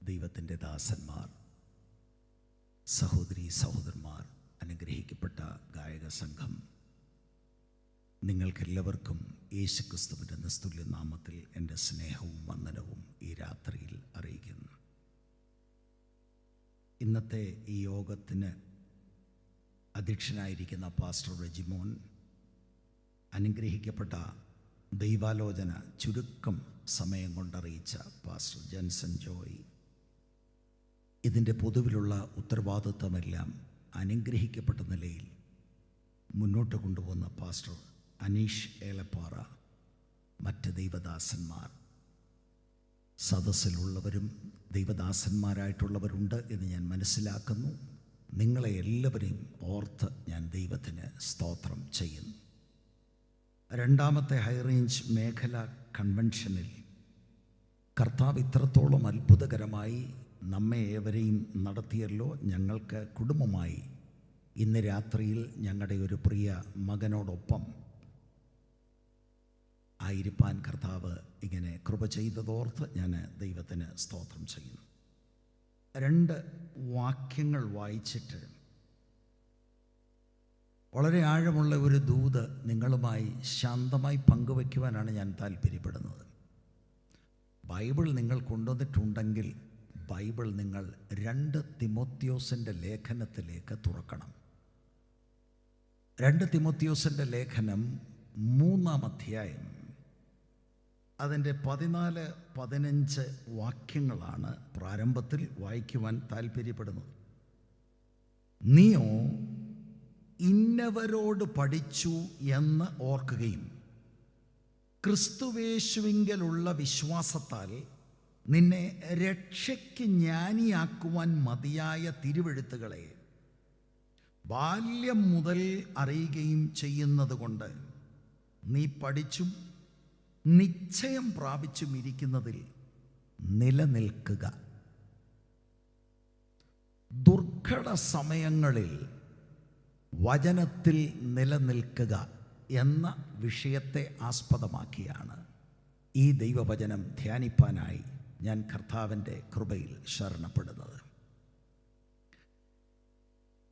ദൈവത്തിൻ്റെ ദാസന്മാർ, സഹോദരീ സഹോദരന്മാർ, അനുഗ്രഹിക്കപ്പെട്ട ഗായക സംഘം, നിങ്ങൾക്കെല്ലാവർക്കും യേശുക്രിസ്തുവിൻ്റെ നിസ്തുല്യ നാമത്തിൽ എൻ്റെ സ്നേഹവും വന്ദനവും ഈ രാത്രിയിൽ അറിയിക്കുന്നു. ഇന്നത്തെ ഈ യോഗത്തിന് അധ്യക്ഷനായിരിക്കുന്ന പാസ്റ്റർ റെജിമോൻ, അനുഗ്രഹിക്കപ്പെട്ട ദൈവാലോചന ചുരുക്കം സമയം കൊണ്ടറിയിച്ച പാസ്റ്റർ ജൻസൺ ജോയ്, ഇതിൻ്റെ പൊതുവിലുള്ള ഉത്തരവാദിത്വമെല്ലാം അനുഗ്രഹിക്കപ്പെട്ട നിലയിൽ മുന്നോട്ട് കൊണ്ടുപോകുന്ന പാസ്റ്റർ അനീഷ് ഏലപ്പാറ, മറ്റ് ദൈവദാസന്മാർ, സദസ്സിലുള്ളവരും ദൈവദാസന്മാരായിട്ടുള്ളവരുണ്ട് എന്ന് ഞാൻ മനസ്സിലാക്കുന്നു. നിങ്ങളെ എല്ലാവരെയും ഓർത്ത് ഞാൻ ദൈവത്തിന് സ്തോത്രം ചെയ്യുന്നു. രണ്ടാമത്തെ ഹൈറേഞ്ച് മേഖല കൺവെൻഷനിൽ കർത്താവ് ഇത്രത്തോളം അത്ഭുതകരമായി നമ്മെ ഏവരെയും നടത്തിയല്ലോ. ഞങ്ങൾക്ക് കുടുംബമായി ഇന്ന് രാത്രിയിൽ ഞങ്ങളുടെ ഒരു പ്രിയ മകനോടൊപ്പം ആയിരിക്കാൻ കർത്താവ് ഇങ്ങനെ കൃപ ചെയ്തതോർത്ത് ഞാൻ ദൈവത്തിന് സ്തോത്രം ചെയ്യുന്നു. 2 വാക്യങ്ങൾ വായിച്ചിട്ട് വളരെ ആഴമുള്ള ഒരു ദൂത് നിങ്ങളുമായി ശാന്തമായി പങ്കുവയ്ക്കുവാനാണ് ഞാൻ താല്പര്യപ്പെടുന്നത്. ബൈബിൾ നിങ്ങൾ കൊണ്ടുവന്നിട്ടുണ്ടെങ്കിൽ ബൈബിൾ നിങ്ങൾ 2 തിമോത്തിയോസിൻ്റെ ലേഖനത്തിലേക്ക് തുറക്കണം. 2 തിമോത്തിയോസിൻ്റെ ലേഖനം 3-ാം അധ്യായം, അതിൻ്റെ 14-15 വാക്യങ്ങളാണ് പ്രാരംഭത്തിൽ വായിക്കുവാൻ താല്പര്യപ്പെടുന്നത്. നീയോ ഇന്നവരോട് പഠിച്ചു എന്ന് ഓർക്കുകയും ക്രിസ്തുവേശുവിങ്കലുള്ള വിശ്വാസത്താൽ നിന്നെ രക്ഷയ്ക്ക് ജ്ഞാനിയാക്കുവാൻ മതിയായ തിരുവെഴുത്തുകളെ ബാല്യം മുതൽ അറിയുകയും ചെയ്യുന്നത് കൊണ്ട് നീ പഠിച്ചും നിശ്ചയം പ്രാപിച്ചും ഇരിക്കുന്നതിൽ നിലനിൽക്കുക. ദുർഘട സമയങ്ങളിൽ വചനത്തിൽ നിലനിൽക്കുക എന്ന വിഷയത്തെ ആസ്പദമാക്കിയാണ് ഈ ദൈവവചനം ധ്യാനിപ്പാനായി ഞാൻ കർത്താവിൻ്റെ കൃപയിൽ ശരണപ്പെടുന്നത്.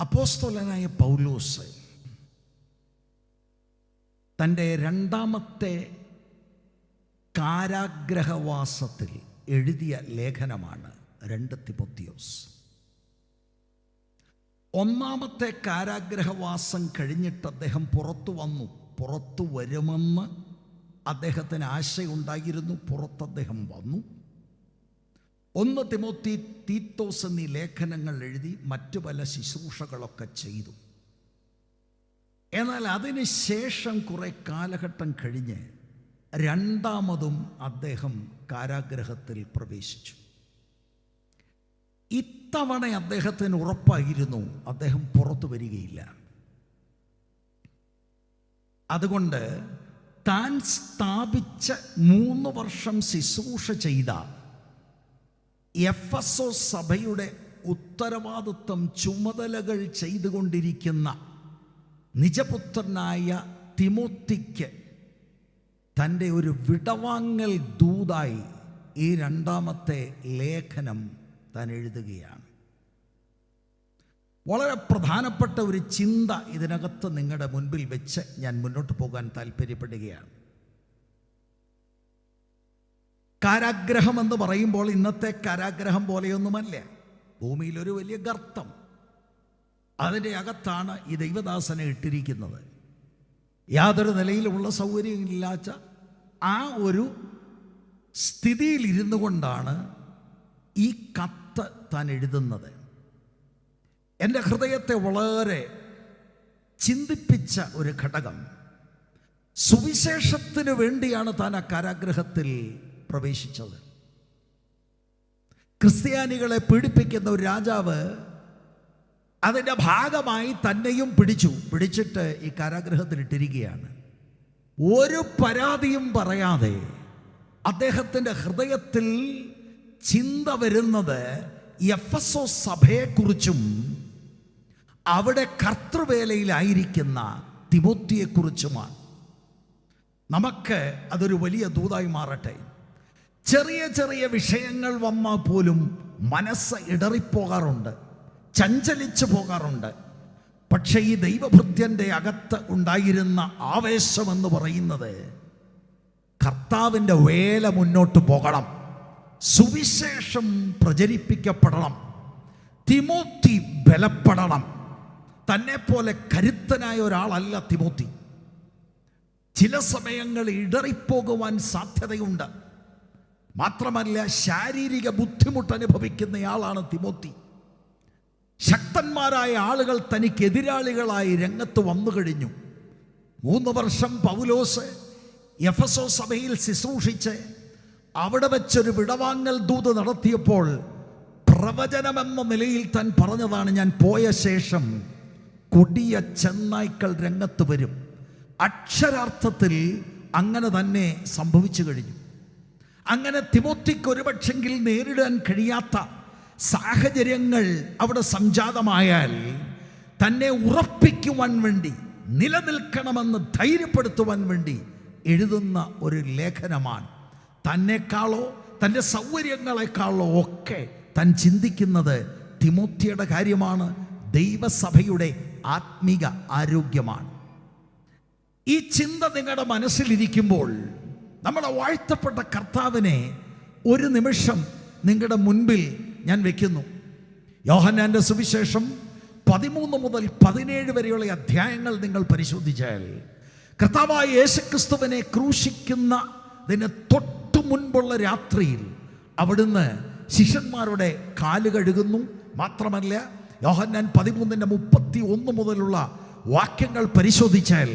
അപ്പോസ്തലനായ പൗലോസ് തൻ്റെ 2ാമത്തെ കാരാഗ്രഹവാസത്തിൽ എഴുതിയ ലേഖനമാണ് 2 തിമോത്തിയോസ്. 1ാമത്തെ കാരാഗ്രഹവാസം കഴിഞ്ഞിട്ട് അദ്ദേഹം പുറത്തു വരുമെന്ന് അദ്ദേഹത്തിന് ആശയുണ്ടായിരുന്നു. പുറത്ത് അദ്ദേഹം വന്നു. 1 തിമോത്തി, തീത്തോസ് എന്നീ ലേഖനങ്ങൾ എഴുതി മറ്റു പല ശുശ്രൂഷകളൊക്കെ ചെയ്തു. എന്നാൽ അതിന് ശേഷം കുറെ കാലഘട്ടം കഴിഞ്ഞ് 2ാമതും അദ്ദേഹം കാരാഗ്രഹത്തിൽ പ്രവേശിച്ചു. ഇത്തവണ അദ്ദേഹത്തിന് ഉറപ്പായിരുന്നു അദ്ദേഹം പുറത്തു വരികയില്ല. അതുകൊണ്ട് താൻ സ്ഥാപിച്ച 3 വർഷം ശുശ്രൂഷ ചെയ്ത എഫെസോസ് സഭയുടെ ഉത്തരവാദിത്വം ചുമതലകൾ ചെയ്തുകൊണ്ടിരിക്കുന്ന നിജപുത്രനായ തിമോത്തിക്ക് തൻ്റെ ഒരു വിടവാങ്ങൽ ദൂതായി ഈ 2ാമത്തെ ലേഖനം താൻ എഴുതുകയാണ്. വളരെ പ്രധാനപ്പെട്ട ഒരു ചിന്ത ഇതിനകത്ത് നിങ്ങളുടെ മുൻപിൽ വെച്ച് ഞാൻ മുന്നോട്ട് പോകാൻ താല്പര്യപ്പെടുകയാണ്. കാരാഗ്രഹം എന്ന് പറയുമ്പോൾ ഇന്നത്തെ കാരാഗ്രഹം പോലെയൊന്നുമല്ല. ഭൂമിയിലൊരു വലിയ ഗർത്തം, അതിൻ്റെ അകത്താണ് ഈ ദൈവദാസനെ ഇട്ടിരിക്കുന്നത്. യാതൊരു നിലയിലുള്ള സൗകര്യമില്ലാത്ത ആ ഒരു സ്ഥിതിയിൽ ഇരുന്നു കൊണ്ടാണ് ഈ കത്ത് താൻ എഴുതുന്നത്. എൻ്റെ ഹൃദയത്തെ വളരെ ചിന്തിപ്പിച്ച ഒരു ഘടകം, സുവിശേഷത്തിന് വേണ്ടിയാണ് താൻ ആ കാരാഗ്രഹത്തിൽ പ്രവേശിച്ചത്. ക്രിസ്ത്യാനികളെ പീഡിപ്പിക്കുന്ന ഒരു രാജാവ് അതിൻ്റെ ഭാഗമായി തന്നെയും പിടിച്ചിട്ട് ഈ കാരാഗ്രഹത്തിൽ ഇട്ടിരിക്കുകയാണ്. ഒരു പരാതിയും പറയാതെ അദ്ദേഹത്തിൻ്റെ ഹൃദയത്തിൽ ചിന്ത വരുന്നത് എഫെസോസ് സഭയെക്കുറിച്ചും അവിടെ കർത്തൃവേലയിലായിരിക്കുന്ന തിമോത്തിയെക്കുറിച്ചുമാണ്. നമുക്ക് അതൊരു വലിയ ദൂതായി മാറട്ടെ. ചെറിയ ചെറിയ വിഷയങ്ങൾ വന്നാൽ പോലും മനസ്സ് ഇടറിപ്പോകാറുണ്ട്, ചഞ്ചലിച്ചു പോകാറുണ്ട്. പക്ഷേ ഈ ദൈവഭൃത്യൻ്റെ അകത്ത് ഉണ്ടായിരുന്ന ആവേശമെന്ന് പറയുന്നത് കർത്താവിൻ്റെ വേല മുന്നോട്ട് പോകണം, സുവിശേഷം പ്രചരിപ്പിക്കപ്പെടണം, തിമോത്തി ബലപ്പെടണം. തന്നെ പോലെ കരുത്തനായ ഒരാളല്ല തിമോത്തി. ചില സമയങ്ങളിൽ ഇടറിപ്പോകുവാൻ സാധ്യതയുണ്ട്. മാത്രമല്ല, ശാരീരിക ബുദ്ധിമുട്ട് അനുഭവിക്കുന്നയാളാണ് തിമോത്തി. ശക്തന്മാരായ ആളുകൾ തനിക്ക് എതിരാളികളായി രംഗത്ത് വന്നു കഴിഞ്ഞു. 3 വർഷം പൗലോസ് എഫെസോസ് സഭയിൽ ശുശ്രൂഷിച്ച് അവിടെ വെച്ചൊരു വിടവാങ്ങൽ ദൂത് നടത്തിയപ്പോൾ പ്രവചനമെന്ന നിലയിൽ താൻ പറഞ്ഞതാണ്, ഞാൻ പോയ ശേഷം കൊടിയ ചെന്നായ്ക്കൾ രംഗത്ത് വരും. അക്ഷരാർത്ഥത്തിൽ അങ്ങനെ തന്നെ സംഭവിച്ചു കഴിഞ്ഞു. അങ്ങനെ തിമോത്തിക്ക് ഒരുപക്ഷെങ്കിൽ നേരിടാൻ കഴിയാത്ത സാഹചര്യങ്ങൾ അവിടെ സംജാതമായാൽ തന്നെ ഉറപ്പിക്കുവാൻ വേണ്ടി, നിലനിൽക്കണമെന്ന് ധൈര്യപ്പെടുത്തുവാൻ വേണ്ടി എഴുതുന്ന ഒരു ലേഖനമാണ്. തന്നെക്കാളോ തൻ്റെ സൗകര്യങ്ങളെക്കാളോ ഒക്കെ താൻ ചിന്തിക്കുന്നത് തിമോത്തിയുടെ കാര്യമാണ്, ദൈവസഭയുടെ ആത്മീക ആരോഗ്യമാണ്. ഈ ചിന്ത നിങ്ങളുടെ മനസ്സിലിരിക്കുമ്പോൾ നമ്മുടെ വാഴ്ത്തപ്പെട്ട കർത്താവിനെ ഒരു നിമിഷം നിങ്ങളുടെ മുൻപിൽ ഞാൻ വെക്കുന്നു. യോഹന്നാന്റെ സുവിശേഷം 13 മുതൽ 17 വരെയുള്ള അധ്യായങ്ങൾ നിങ്ങൾ പരിശോധിച്ചാൽ കർത്താവായ യേശുക്രിസ്തുവിനെ ക്രൂശിക്കുന്നതിന് തൊട്ടു മുൻപുള്ള രാത്രിയിൽ അവിടുന്ന് ശിഷ്യന്മാരുടെ കാല് കഴുകുന്നു. മാത്രമല്ല, യോഹന്നാൻ 13:31 മുതലുള്ള വാക്യങ്ങൾ പരിശോധിച്ചാൽ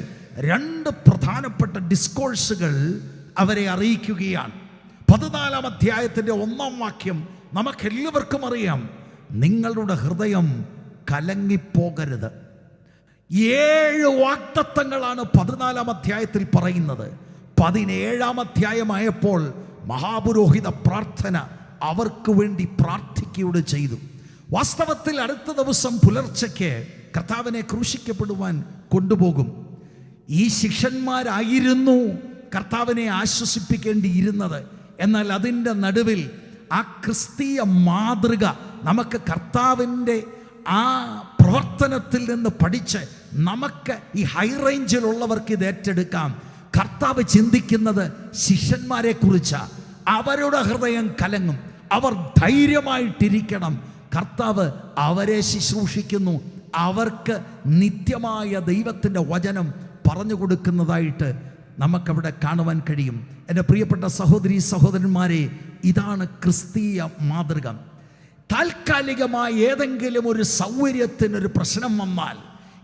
2 പ്രധാനപ്പെട്ട ഡിസ്കോഴ്സുകൾ അവരെ അറിയിക്കുകയാണ്. 14-ാം അധ്യായത്തിൻ്റെ 1-ാം വാക്യം നമുക്കെല്ലാവർക്കും അറിയാം, നിങ്ങളുടെ ഹൃദയം കലങ്ങിപ്പോകരുത്. 7 വാഗ്ദത്തങ്ങളാണ് 14-ാം അധ്യായത്തിൽ പറയുന്നത്. 17-ാം അധ്യായമായപ്പോൾ മഹാപുരോഹിത പ്രാർത്ഥന അവർക്ക് വേണ്ടി പ്രാർത്ഥിക്കുകയോട് ചെയ്തു. വാസ്തവത്തിൽ അടുത്ത ദിവസം പുലർച്ചയ്ക്ക് കർത്താവിനെ ക്രൂശിക്കപ്പെടുവാൻ കൊണ്ടുപോകും. ഈ ശിഷ്യന്മാരായിരുന്നു കർത്താവിനെ ആശ്വസിപ്പിക്കേണ്ടിയിരുന്നത്. എന്നാൽ അതിൻ്റെ നടുവിൽ ആ ക്രിസ്തീയ മാതൃക നമുക്ക് കർത്താവിൻ്റെ ആ പ്രവർത്തനത്തിൽ നിന്ന് പഠിച്ച് നമുക്ക് ഈ ഹൈ റേഞ്ചിലുള്ളവർക്ക് ഇത് ഏറ്റെടുക്കാം. കർത്താവ് ചിന്തിക്കുന്നത് ശിഷ്യന്മാരെ കുറിച്ചാണ്. അവരുടെ ഹൃദയം കലങ്ങും, അവർ ധൈര്യമായിട്ടിരിക്കണം. കർത്താവ് അവരെ ശുശ്രൂഷിക്കുന്നു, അവർക്ക് നിത്യമായ ദൈവത്തിൻ്റെ വചനം പറഞ്ഞു കൊടുക്കുന്നതായിട്ട് നമുക്കവിടെ കാണുവാൻ കഴിയും. എൻ്റെ പ്രിയപ്പെട്ട സഹോദരീ സഹോദരന്മാരെ, ഇതാണ് ക്രിസ്തീയ മാതൃക. താൽക്കാലികമായ ഏതെങ്കിലും ഒരു സൗകര്യത്തിനൊരു പ്രശ്നം വന്നാൽ,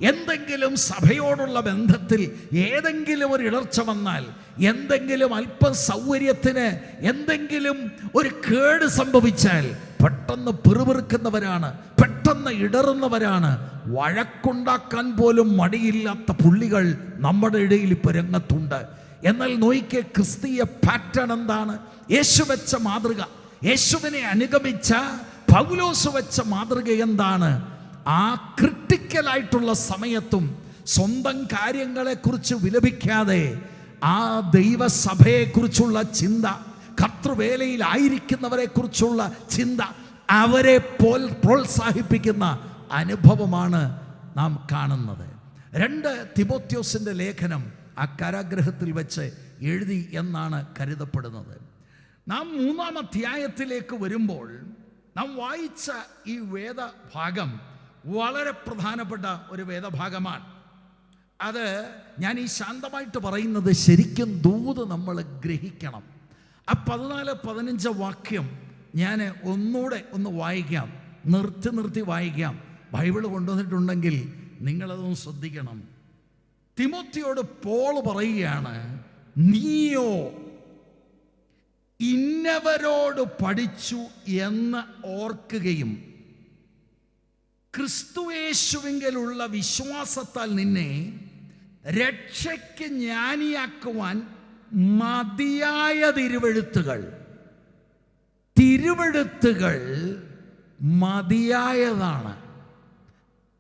എന്തെങ്കിലും സഭയോടുള്ള ബന്ധത്തിൽ ഏതെങ്കിലും ഒരു ഇടർച്ച വന്നാൽ, എന്തെങ്കിലും അല്പം സൗകര്യത്തിന് എന്തെങ്കിലും ഒരു കേട് സംഭവിച്ചാൽ പെട്ടെന്ന് പിറുപിറുക്കുന്നവരാണ്, പെട്ടെന്ന് ഇടറുന്നവരാണ്. വഴക്കുണ്ടാക്കാൻ പോലും മടിയില്ലാത്ത പുള്ളികൾ നമ്മുടെ ഇടയിൽ ഇപ്പോൾ രംഗത്തുണ്ട്. എന്നാൽ നോയിക്കെ, ക്രിസ്തീയ പാറ്റേൺ എന്താണ്? യേശു വെച്ച മാതൃക, യേശുവിനെ അനുഗമിച്ച പൗലോസ് വെച്ച മാതൃക എന്താണ്? ആ ക്രിട്ടിക്കലായിട്ടുള്ള സമയത്തും സ്വന്തം കാര്യങ്ങളെക്കുറിച്ച് വിലപിക്കാതെ ആ ദൈവസഭയെക്കുറിച്ചുള്ള ചിന്ത, കർത്തൃവേലയിലായിരിക്കുന്നവരെ കുറിച്ചുള്ള ചിന്ത, അവരെ പ്രോത്സാഹിപ്പിക്കുന്ന അനുഭവമാണ് നാം കാണുന്നത്. 2 തിമോത്തിയോസിൻ്റെ ലേഖനം ആ കാരാഗ്രഹത്തിൽ വെച്ച് എഴുതി എന്നാണ് കരുതപ്പെടുന്നത്. നാം 3-ാം അധ്യായത്തിലേക്ക് വരുമ്പോൾ നാം വായിച്ച ഈ വേദഭാഗം വളരെ പ്രധാനപ്പെട്ട ഒരു വേദഭാഗമാണ്. അത് ഞാൻ ഈ ശാന്തമായിട്ട് പറയുന്നത് ശരിക്കും ദൂത് നമ്മൾ ഗ്രഹിക്കണം. ആ 14-15 വാക്യം ഞാൻ ഒന്നുകൂടെ ഒന്ന് വായിക്കാം, നിർത്തി വായിക്കാം. ബൈബിൾ കൊണ്ടുവന്നിട്ടുണ്ടെങ്കിൽ നിങ്ങളതൊന്ന് ശ്രദ്ധിക്കണം. തിമോത്തിയോട് പോൾ പറയുകയാണ്, നീയോ ഇന്നവരോട് പഠിച്ചു എന്ന് ഓർക്കുകയും ക്രിസ്തുയേശുവിങ്കലുള്ള വിശ്വാസത്താൽ നിന്നെ രക്ഷയ്ക്ക് ജ്ഞാനിയാക്കുവാൻ മതിയായ തിരുവെഴുത്തുകൾ മതിയായതാണ്.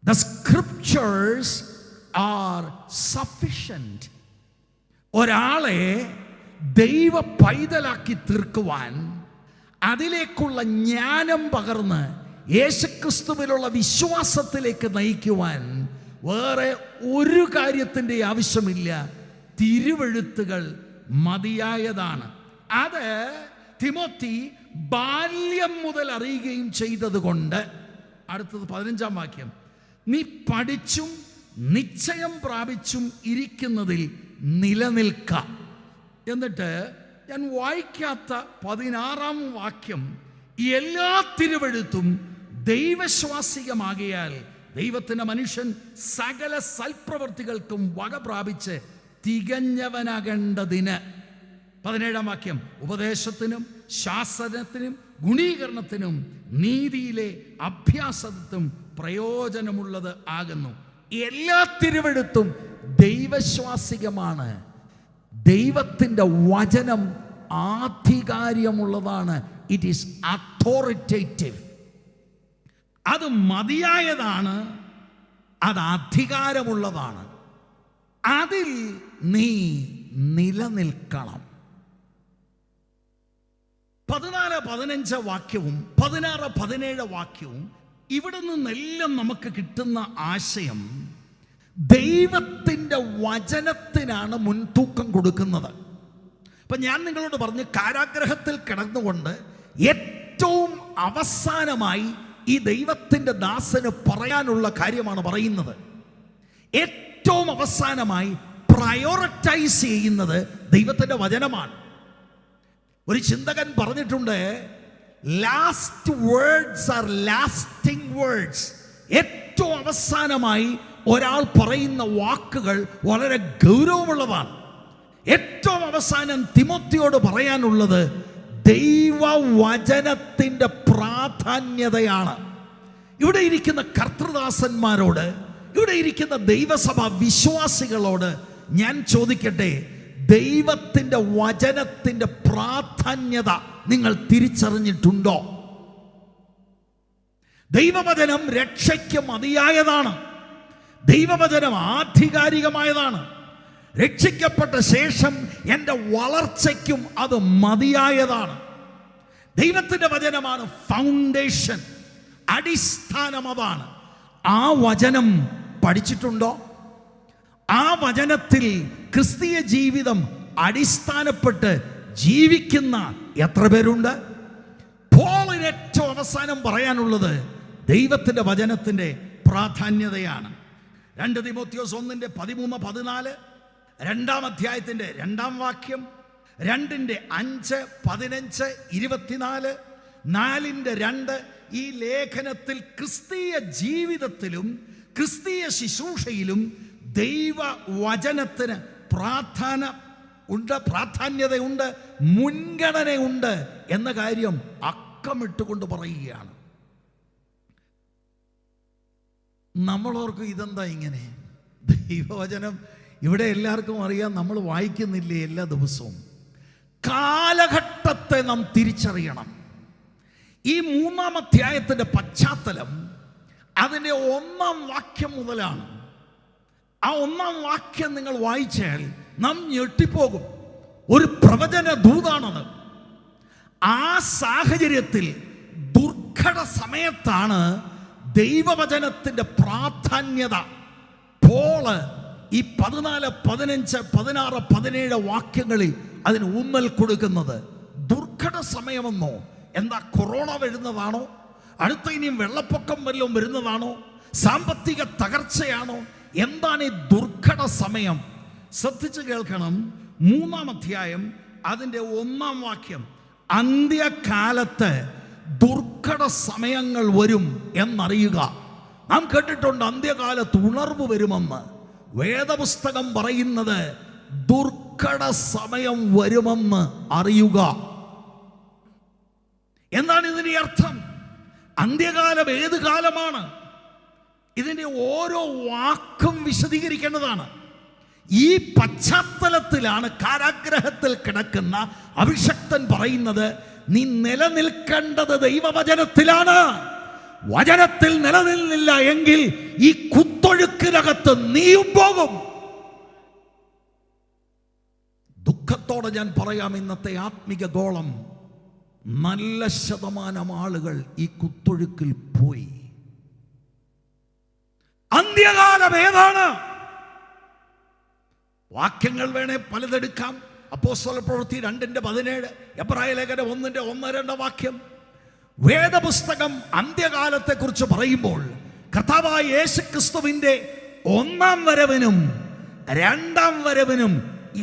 The scriptures are sufficient. ഒരാളെ ദൈവ പൈതലാക്കി തീർക്കുവാൻ അതിലേക്കുള്ള ജ്ഞാനം പകർന്ന് യേശുക്രിസ്തുവിലുള്ള വിശ്വാസത്തിലേക്ക് നയിക്കുവാൻ വേറെ ഒരു കാര്യത്തിൻ്റെ ആവശ്യമില്ല. തിരുവെഴുത്തുകൾ മതിയായതാണ്. അത് തിമോത്തി ബാല്യം മുതൽ അറിയുകയും ചെയ്തതുകൊണ്ട്, അടുത്തത് 15-ാം വാക്യം, നീ പഠിച്ചും നിശ്ചയം പ്രാപിച്ചും ഇരിക്കുന്നതിൽ നിലനിൽക്ക. എന്നിട്ട് ഞാൻ വായിക്കാത്ത 16-ാം വാക്യം, എല്ലാ തിരുവെഴുത്തും ദൈവശ്വാസികമാകിയാൽ ദൈവത്തിൻ്റെ മനുഷ്യൻ സകല സൽപ്രവൃത്തികൾക്കും വക പ്രാപിച്ച് തികഞ്ഞവനാകേണ്ടതിന്. 17-ാം വാക്യം, ഉപദേശത്തിനും ശാസനത്തിനും ഗുണീകരണത്തിനും നീതിയിലെ അഭ്യാസത്തിനും പ്രയോജനമുള്ളത് ആകുന്നു. എല്ലാ തിരുവെഴുത്തും ദൈവശ്വാസികമാണ്. ദൈവത്തിൻ്റെ വചനം ആധികാര്യമുള്ളതാണ്. It is authoritative. അത് മതിയായതാണ്, അത് അധികാരമുള്ളതാണ്. അതിൽ നീ നിലനിൽക്കണം. 14-15 വാക്യവും 16-17 വാക്യവും ഇവിടെ നിന്നെല്ലാം നമുക്ക് കിട്ടുന്ന ആശയം ദൈവത്തിൻ്റെ വചനത്തിനാണ് മുൻതൂക്കം കൊടുക്കുന്നത്. അപ്പം ഞാൻ നിങ്ങളോട് പറഞ്ഞു, കാരാഗ്രഹത്തിൽ കിടന്നുകൊണ്ട് ഏറ്റവും അവസാനമായി ഈ ദൈവത്തിൻ്റെ ദാസന് പറയാനുള്ള കാര്യമാണ് പറയുന്നത്. ഏറ്റവും അവസാനമായി പ്രയോറിറ്റൈസ് ചെയ്യുന്നത് ദൈവത്തിൻ്റെ വചനമാണ്. ഒരു ചിന്തകൻ പറഞ്ഞിട്ടുണ്ട്, last words are lasting words. ഏറ്റവും അവസാനമായി ഒരാൾ പറയുന്ന വാക്കുകൾ വളരെ ഗൗരവമുള്ളതാണ്. ഏറ്റവും അവസാനം തിമോത്തിയോട് പറയാനുള്ളത് ദൈവവചനത്തിൻ്റെ പ്രാധാന്യതയാണ്. ഇവിടെ ഇരിക്കുന്ന കർത്തൃദാസന്മാരോട്, ഇവിടെ ഇരിക്കുന്ന ദൈവസഭ വിശ്വാസികളോട് ഞാൻ ചോദിക്കട്ടെ, ദൈവത്തിൻ്റെ വചനത്തിൻ്റെ പ്രാധാന്യത നിങ്ങൾ തിരിച്ചറിഞ്ഞിട്ടുണ്ടോ? ദൈവവചനം രക്ഷയ്ക്ക് മതിയായതാണ്. ദൈവവചനം ആധികാരികമായതാണ്. രക്ഷിക്കപ്പെട്ട ശേഷം എൻ്റെ വളർച്ചയ്ക്കും അത് മതിയായതാണ്. ദൈവത്തിൻ്റെ വചനമാണ് ഫൗണ്ടേഷൻ, അടിസ്ഥാനം അതാണ്. ആ വചനം പഠിച്ചിട്ടുണ്ടോ? ആ വചനത്തിൽ ക്രിസ്തീയ ജീവിതം അടിസ്ഥാനപ്പെട്ട് ജീവിക്കുന്ന എത്ര പേരുണ്ട്? പോളിന് ഏറ്റവും അവസാനം പറയാനുള്ളത് ദൈവത്തിൻ്റെ വചനത്തിൻ്റെ പ്രാധാന്യതയാണ്. 2 തിമോത്തിയോസ് 1:13-14, 2-ാം അധ്യായത്തിൻ്റെ 2-ാം വാക്യം, 2:5, 15, 24, 4:2 ഈ ലേഖനത്തിൽ ക്രിസ്തീയ ജീവിതത്തിലും ക്രിസ്തീയ ശുശ്രൂഷയിലും ദൈവവചനത്തിന് പ്രാധാന്യതയുണ്ട്, മുൻഗണനയുണ്ട് എന്ന കാര്യം അക്കമിട്ടുകൊണ്ട് പറയുകയാണ്. നമ്മളോർക്കും ഇതെന്താ ഇങ്ങനെ? ദൈവവചനം ഇവിടെ എല്ലാവർക്കും അറിയാം, നമ്മൾ വായിക്കുന്നില്ലേ എല്ലാ ദിവസവും? കാലഘട്ടത്തെ നാം തിരിച്ചറിയണം. ഈ 3-ാം അധ്യായത്തിൻ്റെ പശ്ചാത്തലം അതിൻ്റെ 1-ാം വാക്യം മുതലാണ്. ആ 1-ാം വാക്യം നിങ്ങൾ വായിച്ചാൽ നാം ഞെട്ടിപ്പോകും. ഒരു പ്രവചന ദൂതാണത്. ആ സാഹചര്യത്തിൽ ദുർഘട സമയത്താണ് ദൈവവചനത്തിൻ്റെ പ്രാധാന്യത പോള് ഈ 14, 15, 16, 17 വാക്യങ്ങളിൽ അതിന് ഊന്നൽ കൊടുക്കുന്നത്. ദുർഘട സമയമെന്നോ? എന്താ, കൊറോണ വരുന്നതാണോ? അടുത്ത ഇനിയും വെള്ളപ്പൊക്കം വല്ലതും വരുന്നതാണോ? സാമ്പത്തിക തകർച്ചയാണോ? എന്താണ് ഈ ദുർഘട സമയം? ശ്രദ്ധിച്ച് കേൾക്കണം. 3-ാം അധ്യായം അതിൻ്റെ 1-ാം വാക്യം, അന്ത്യകാലത്ത് ദുർഘട സമയങ്ങൾ വരും എന്നറിയുക. നാം കേട്ടിട്ടുണ്ട് അന്ത്യകാലത്ത് ഉണർവ് വരുമെന്ന്. വേദപുസ്തകം പറയുന്നത് ദുർഘട സമയം വരുമെന്ന് അറിയുക. എന്താണ് ഇതിന്റെ അർത്ഥം? അന്ത്യകാലം ഏത് കാലമാണ്? ഇതിൻ്റെ ഓരോ വാക്കും വിശദീകരിക്കേണ്ടതാണ്. ഈ പശ്ചാത്തലത്തിലാണ് കാരാഗ്രഹത്തിൽ കിടക്കുന്ന അഭിഷക്തൻ പറയുന്നത്, നീ നിലനിൽക്കേണ്ടത് ദൈവവചനത്തിലാണ്. വചനത്തിൽ നിലനിന്നില്ല എങ്കിൽ ഈ കുത്തൊഴുക്കിനകത്ത് നീയും പോകും. ദുഃഖത്തോടെ ഞാൻ പറയാം, ഇന്നത്തെ ആത്മിക ഗോളം നല്ല ശതമാനം ആളുകൾ ഈ കുത്തൊഴുക്കിൽ പോയി. അന്ത്യകാലം ഏതാണ്? വാക്യങ്ങൾ വേണേ പലതെടുക്കാം. അപ്പോസ്തല പ്രവൃത്തി 2:17, എബ്രായ ലേഖനം 1:1-2 വാക്യം. വേദപുസ്തകം അന്ത്യകാലത്തെ കുറിച്ച് പറയുമ്പോൾ കർത്താവായ യേശുക്രിസ്തുവിന്റെ 1-ാം വരവിനും 2-ാം വരവിനും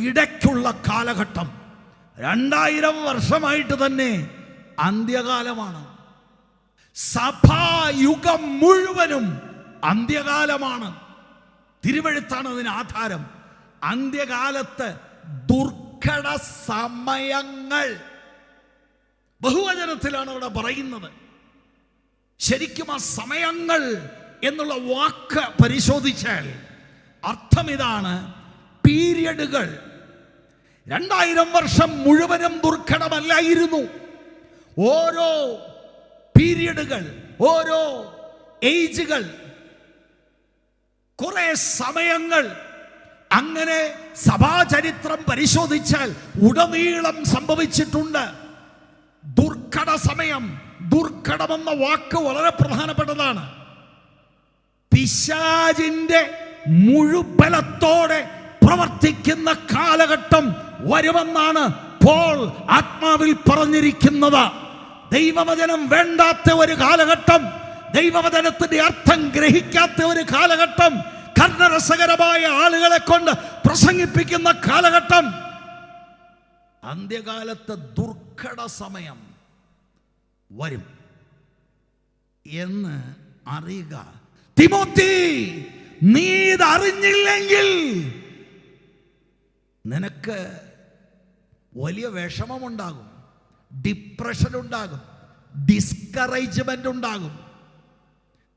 ഇടയ്ക്കുള്ള കാലഘട്ടം 2000 വർഷമായിട്ട് തന്നെ അന്ത്യകാലമാണ്. സഭായുഗം മുഴുവനും അന്ത്യകാലമാണ്. തിരുവെഴുത്താണ് അതിന് ആധാരം. അന്ത്യകാലത്ത് ദുർഘട സമയങ്ങൾ, ബഹുവചനത്തിലാണ് അവിടെ പറയുന്നത്. ശരിക്കും ആ സമയങ്ങൾ എന്നുള്ള വാക്ക് പരിശോധിച്ചാൽ അർത്ഥം ഇതാണ്: പീരിയഡുകൾ. 2000 വർഷം മുഴുവനും ദുർഘടമല്ലായിരുന്നു. ഓരോ പീരിയഡുകൾ, ഓരോ ഏജുകൾ, കുറെ സമയങ്ങൾ, അങ്ങനെ സഭാചരിത്രം പരിശോധിച്ചാൽ ഉടനീളം സംഭവിച്ചിട്ടുണ്ട്. ദുർഘട സമയം. ദുർഘടമെന്ന വാക്ക് വളരെ പ്രധാനപ്പെട്ടതാണ്. പിശാചിന്റെ മുഴുബലത്തോടെ പ്രവർത്തിക്കുന്ന കാലഘട്ടം വരുമെന്നാണ് പോൾ ആത്മാവിൽ പറഞ്ഞിരിക്കുന്നത്. ദൈവവചനം വേണ്ടാത്ത ഒരു കാലഘട്ടം, ദൈവവചനത്തിന്റെ അർത്ഥം ഗ്രഹിക്കാത്ത ഒരു കാലഘട്ടം, കർണരസകരമായ ആളുകളെ കൊണ്ട് പ്രസംഗിപ്പിക്കുന്ന കാലഘട്ടം. അന്ത്യകാലത്ത് ദുർഘട സമയം വരും എന്ന് അറിയുക. തിമോത്തി, നീ ഇത് അറിഞ്ഞില്ലെങ്കിൽ നിനക്ക് വലിയ വിഷമമുണ്ടാകും, ഡിപ്രഷൻ ഉണ്ടാകും, ഡിസ്കറേജ്മെന്റ് ഉണ്ടാകും.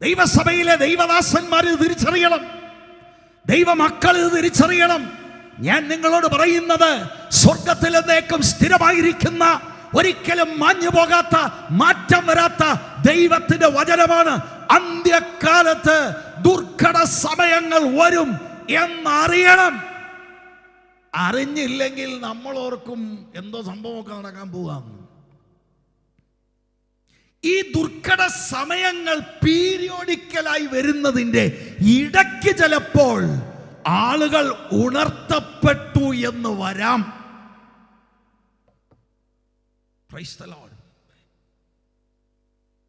ദൈവസഭയിലെ ദൈവദാസന്മാർ ഇത് തിരിച്ചറിയണം, ദൈവമക്കൾ ഇത് തിരിച്ചറിയണം. ഞാൻ നിങ്ങളോട് പറയുന്നത് സ്വർഗത്തിൽ എന്നേക്കും സ്ഥിരമായിരിക്കുന്ന, ഒരിക്കലും മാഞ്ഞു പോകാത്ത, മാറ്റം വരാത്ത ദൈവത്തിന്റെ വചനമാണ്. അന്ത്യകാലത്ത് ദുർഘട സമയങ്ങൾ വരും എന്നറിയണം. അറിഞ്ഞില്ലെങ്കിൽ നമ്മൾ ഓർക്കും എന്തോ സംഭവമൊക്കെ നടക്കാൻ പോകാം. ഈ ദുർഘട സമയങ്ങൾ പീരിയോഡിക്കലായി വരുന്നതിൻ്റെ ഇടയ്ക്ക് ചിലപ്പോൾ ആളുകൾ ഉണർത്തപ്പെട്ടു എന്ന് വരാം. Price the Lord.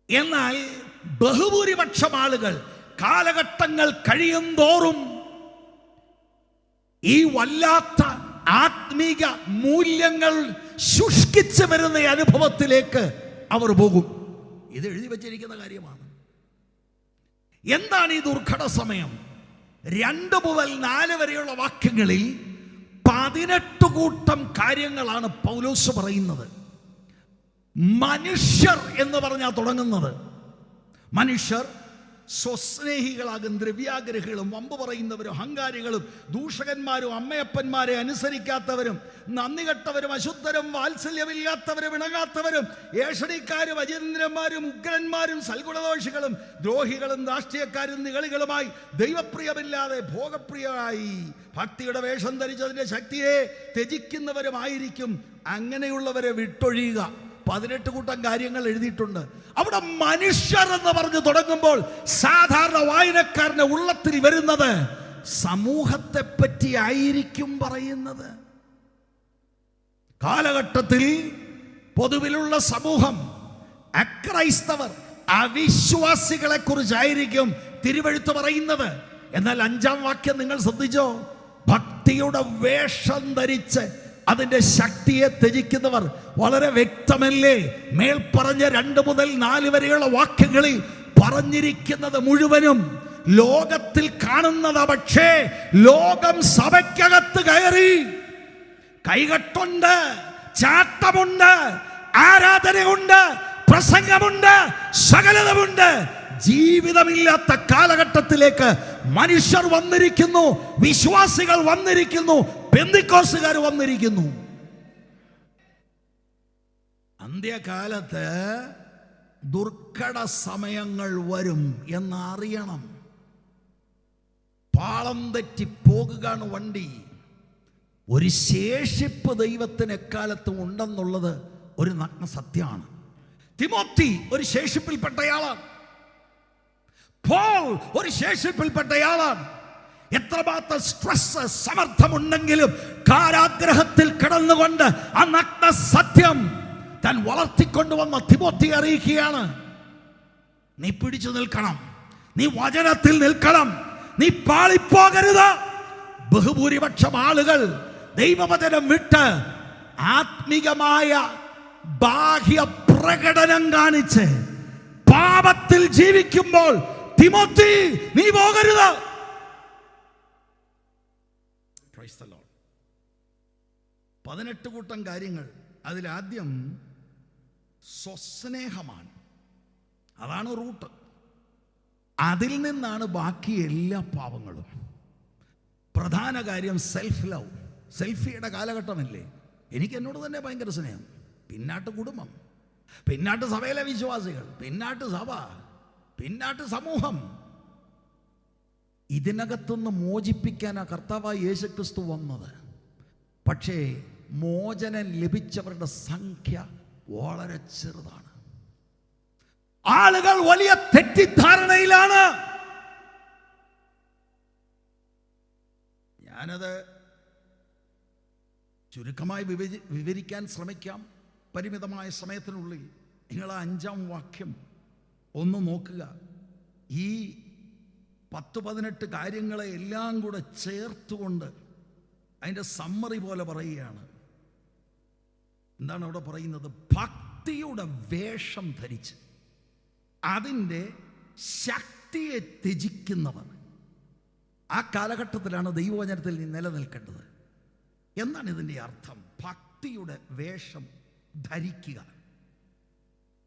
എന്നാൽ ബഹുഭൂരിപക്ഷം ആളുകൾ കാലഘട്ടങ്ങൾ കഴിയും തോറും ഈ വല്ലാത്ത ആത്മീക മൂല്യങ്ങൾ ശുഷ്കിച്ചു വരുന്ന അനുഭവത്തിലേക്ക് അവർ പോകും. ഇത് എഴുതി വച്ചിരിക്കുന്ന കാര്യമാണ്. എന്താണ് ഈ ദുർഘട സമയം? 2 മുതൽ 4 വരെയുള്ള വാക്യങ്ങളിൽ 18 കൂട്ടം കാര്യങ്ങളാണ് പൗലോസ് പറയുന്നത്. മനുഷ്യർ എന്ന് പറഞ്ഞാൽ തുടങ്ങുന്നത്. മനുഷ്യർ സ്വസ്നേഹികളാകും, ദ്രവ്യാഗ്രഹികളും, വമ്പ് പറയുന്നവരും, അഹങ്കാരികളും, ദൂഷകന്മാരും, അമ്മയപ്പന്മാരെ അനുസരിക്കാത്തവരും, നന്ദികെട്ടവരും, അശുദ്ധരും, വാത്സല്യമില്ലാത്തവരും, ഇണങ്ങാത്തവരും, ഏഷണിക്കാരും, അചേന്ദ്രന്മാരും, ഉഗ്രന്മാരും, സൽഗുണദോഷികളും, ദ്രോഹികളും, രാഷ്ട്രീയക്കാരും, നിഗളികളുമായി, ദൈവപ്രിയമില്ലാതെ ഭോഗപ്രിയമായി ഭക്തിയുടെ വേഷം ധരിച്ചതിന്റെ ശക്തിയെ ത്യജിക്കുന്നവരുമായിരിക്കും. അങ്ങനെയുള്ളവരെ വിട്ടൊഴിയുക. 18 കൂട്ടം കാര്യങ്ങൾ എഴുതിയിട്ടുണ്ട്. അവിടെ മനുഷ്യർ എന്ന് പറഞ്ഞു തുടങ്ങുമ്പോൾ സാധാരണ വായനക്കാരന്റെ ഉള്ളത്തിൽ വരുന്നത് സമൂഹത്തെ പറ്റി ആയിരിക്കും പറയുന്നത്. കാലഘട്ടത്തിൽ പൊതുവിലുള്ള സമൂഹം, അക്രൈസ്തവർ, അവിശ്വാസികളെ കുറിച്ചായിരിക്കും തിരുവെഴുത്ത് പറയുന്നത്. എന്നാൽ 5-ാം വാക്യം നിങ്ങൾ ശ്രദ്ധിച്ചോ? ഭക്തിയുടെ വേഷം ധരിച്ച് അതിന്റെ ശക്തിയെ ത്യജിക്കുന്നവർ. വളരെ വ്യക്തമല്ലേ? മേൽപ്പറഞ്ഞ 2 മുതൽ 4 വരെയുള്ള വാക്യങ്ങളിൽ പറഞ്ഞിരിക്കുന്നത് മുഴുവനും ലോകത്തിൽ കാണുന്നതാ. പക്ഷേ ലോകം സഭയ്ക്കകത്ത് കയറി കൈകെട്ടുണ്ട്, ചാട്ടമുണ്ട്, ആരാധനയുണ്ട്, പ്രസംഗമുണ്ട്, സകലതുമുണ്ട്. ജീവിതമില്ലാത്ത കാലഘട്ടത്തിലേക്ക് മനുഷ്യർ വന്നിരിക്കുന്നു, വിശ്വാസികൾ വന്നിരിക്കുന്നു, പെന്തിക്കോസ്തുകാർ വന്നിരിക്കുന്നു. അന്ത്യകാലത്ത് ദുർഘട സമയങ്ങൾ വരും എന്നറിയണം. പാളം തെറ്റി പോകുകയാണ് വണ്ടി. ഒരു ശേഷിപ്പ് ദൈവത്തിന് എക്കാലത്തും ഉണ്ടെന്നുള്ളത് ഒരു നഗ്ന സത്യമാണ്. തിമോത്തി ഒരു ശേഷിപ്പിൽപ്പെട്ടയാളാണ്. പോൾ ഒരു ശേഷിപ്പിൽപ്പെട്ടയാളാണ്. എത്രമാത്രം സ്ട്രെസ് സമ്മർദ്ദമുണ്ടെങ്കിലും കാരാഗ്രഹത്തിൽ കിടന്നുകൊണ്ട് ആ നഗ്ന സത്യം താൻ വളർത്തിക്കൊണ്ടുവന്ന തിമോത്തി അറിയിക്കുകയാണ്, നീ പിടിച്ചു നിൽക്കണം, നീ വചനത്തിൽ നിൽക്കണം, നീ പാളിപ്പോകരുത്. ബഹുഭൂരിപക്ഷം ആളുകൾ ദൈവവചനം വിട്ട് ആത്മീകമായ ബാഹ്യ പ്രകടനം കാണിച്ച് പാപത്തിൽ ജീവിക്കുമ്പോൾ തിമോത്തി നീ പോകരുത്. 18 കൂട്ടം കാര്യങ്ങൾ. അതിലാദ്യം സ്വസ്നേഹമാണ്. അതാണ് റൂട്ട്. അതിൽ നിന്നാണ് ബാക്കി എല്ലാ പാവങ്ങളും. പ്രധാന കാര്യം സെൽഫ് ലവ്. സെൽഫിയുടെ കാലഘട്ടമല്ലേ. എനിക്ക് എന്നോട് തന്നെ ഭയങ്കര സ്നേഹം. പിന്നാട്ട് കുടുംബം, പിന്നാട്ട് സഭയിലെ വിശ്വാസികൾ, പിന്നാട്ട് സഭ, പിന്നാട്ട് സമൂഹം. ഇതിനകത്തുനിന്ന് മോചിപ്പിക്കാൻ ആ കർത്താവായ യേശുക്രിസ്തു വന്നത്. പക്ഷേ മോചനം ലഭിച്ചവരുടെ സംഖ്യ വളരെ ചെറുതാണ്. ആളുകൾ വലിയ തെറ്റിദ്ധാരണയിലാണ്. ഞാനത് ചുരുക്കമായി വിവരിക്കാൻ ശ്രമിക്കാം പരിമിതമായ സമയത്തിനുള്ളിൽ. നിങ്ങൾ 5-ാം വാക്യം ഒന്ന് നോക്കുക. ഈ 10-18 കാര്യങ്ങളെ എല്ലാം കൂടെ ചേർത്തുകൊണ്ട് അതിൻ്റെ സമ്മറി പോലെ പറയുകയാണ്. എന്താണ് അവിടെ പറയുന്നത്? ഭക്തിയുടെ വേഷം ധരിച്ച് അതിൻ്റെ ശക്തിയെ ത്യജിക്കുന്നവർ. ആ കാലഘട്ടത്തിലാണ് ദൈവവചനത്തിൽ നിലനിൽക്കേണ്ടത്. എന്താണ് ഇതിൻ്റെ അർത്ഥം? ഭക്തിയുടെ വേഷം ധരിക്കുക.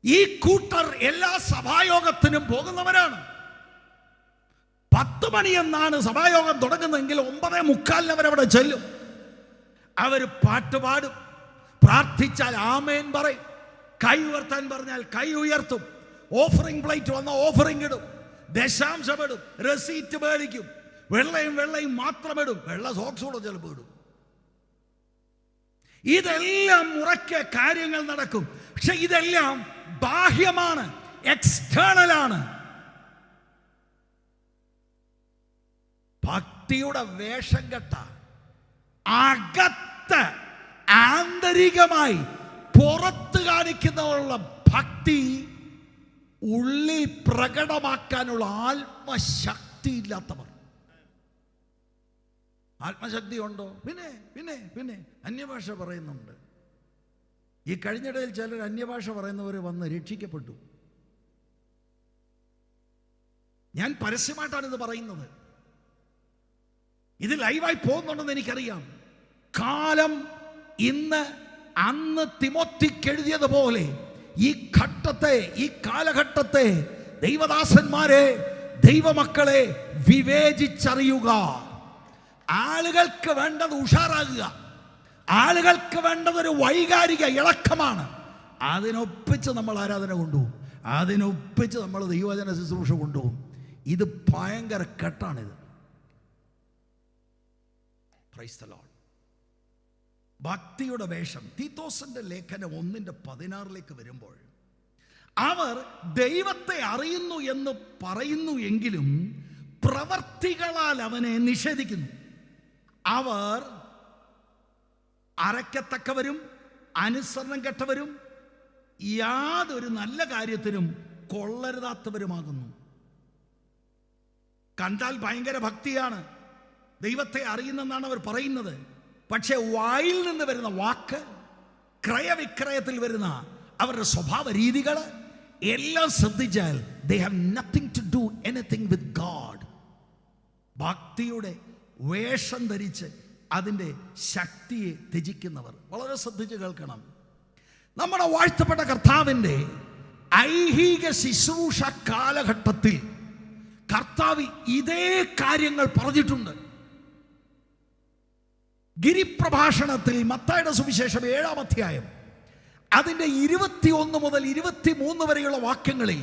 ഈ കൂട്ടർ എല്ലാ സഭായോഗത്തിനും പോകുന്നവരാണ്. 10 മണി എന്നാണ് സഭായോഗം തുടങ്ങുന്നതെങ്കിൽ 9:45 അവരവിടെ ചെല്ലും. അവർ പാട്ടുപാടും, പ്രാർത്ഥിച്ചാൽ ആമേൻ പറയും, കൈ ഉയർത്താൻ പറഞ്ഞാൽ കൈ ഉയർത്തും, ഓഫറിംഗ് പ്ലേറ്റ് വന്ന ഓഫറിംഗ് ഇടും, ദശാംശമിടും, റെസീറ്റ് മേടിക്കും, വെള്ളയും മാത്രം ഇടും, വെള്ള സോക്സ് കൂടെ ചിലപ്പോൾ ഇടും. ഇതെല്ലാം ഉറക്കെ കാര്യങ്ങൾ നടക്കും. പക്ഷെ ഇതെല്ലാം ബാഹ്യമാണ്, എക്സ്റ്റേണലാണ്. ഭക്തിയുടെ വേഷം കെട്ട അകത്ത് ആന്തരികമായി പുറത്ത് കാണിക്കുന്നവരുള്ള ഭക്തി ഉള്ളിൽ പ്രകടമാക്കാനുള്ള ആത്മശക്തി ഇല്ലാത്തവർ. ആത്മശക്തി ഉണ്ടോ? പിന്നെ അന്യഭാഷ പറയുന്നുണ്ട്. ഈ കഴിഞ്ഞിടയിൽ ചിലർ അന്യഭാഷ പറയുന്നവർ വന്ന് രക്ഷിക്കപ്പെട്ടു. ഞാൻ പരസ്യമായിട്ടാണ് ഇത് പറയുന്നത്. ഇത് ലൈവായി പോകുന്നുണ്ടെന്ന് എനിക്കറിയാം. കാലം ഇന്ന് അന്ന് തിമോത്തിക്ക് എഴുതിയതുപോലെ ഈ ഘട്ടത്തെ, ഈ കാലഘട്ടത്തെ ദൈവദാസന്മാരെ, ദൈവമക്കളെ വിവേചിച്ചറിയുക. ആളുകൾക്ക് വേണ്ടത് ഉഷാറാകുക, ആളുകൾക്ക് വേണ്ടത് ഒരു വൈകാരിക ഇളക്കമാണ്. അതിനൊപ്പിച്ച് നമ്മൾ ആരാധന കൊണ്ടുപോകും, അതിനൊപ്പിച്ച് നമ്മൾ ദൈവവചന ശുശ്രൂഷ കൊണ്ടുപോകും. ഇത് ഭയങ്കര കെട്ടാണിത്. Price the Lord. ഭക്തിയുടെ വേഷം. തീത്തോസിന്റെ ലേഖനം 1:16 വരുമ്പോൾ അവർ ദൈവത്തെ അറിയുന്നു എന്ന് പറയുന്നു എങ്കിലും പ്രവർത്തികളാൽ അവനെ നിഷേധിക്കുന്നു. അവർ അരക്കത്തക്കവരും അനുസരണം കെട്ടവരും യാതൊരു നല്ല കാര്യത്തിനും കൊള്ളരുതാത്തവരുമാകുന്നു. കണ്ടാൽ ഭയങ്കര ഭക്തിയാണ്, ദൈവത്തെ അറിയുന്നെന്നാണ് അവർ പറയുന്നത്. പക്ഷെ വായിൽ നിന്ന് വരുന്ന വാക്ക്, ക്രയവിക്രയത്തിൽ വരുന്ന അവരുടെ സ്വഭാവ രീതികൾ എല്ലാം ശ്രദ്ധിച്ചാൽ they have nothing to do anything with God. ഭക്തിയുടെ വേഷം ധരിച്ച് അതിൻ്റെ ശക്തിയെ ത്യജിക്കുന്നവർ. വളരെ ശ്രദ്ധിച്ച് കേൾക്കണം. നമ്മുടെ വാഴ്ത്തപ്പെട്ട കർത്താവിൻ്റെ ഐഹിക ശുശ്രൂഷ കാലഘട്ടത്തിൽ കർത്താവ് ഇതേ കാര്യങ്ങൾ പറഞ്ഞിട്ടുണ്ട്. ഗിരിപ്രഭാഷണത്തിൽ മത്തായിയുടെ സുവിശേഷം 7-ാം അധ്യായം അതിൻ്റെ 21 മുതൽ 23 വരെയുള്ള വാക്യങ്ങളിൽ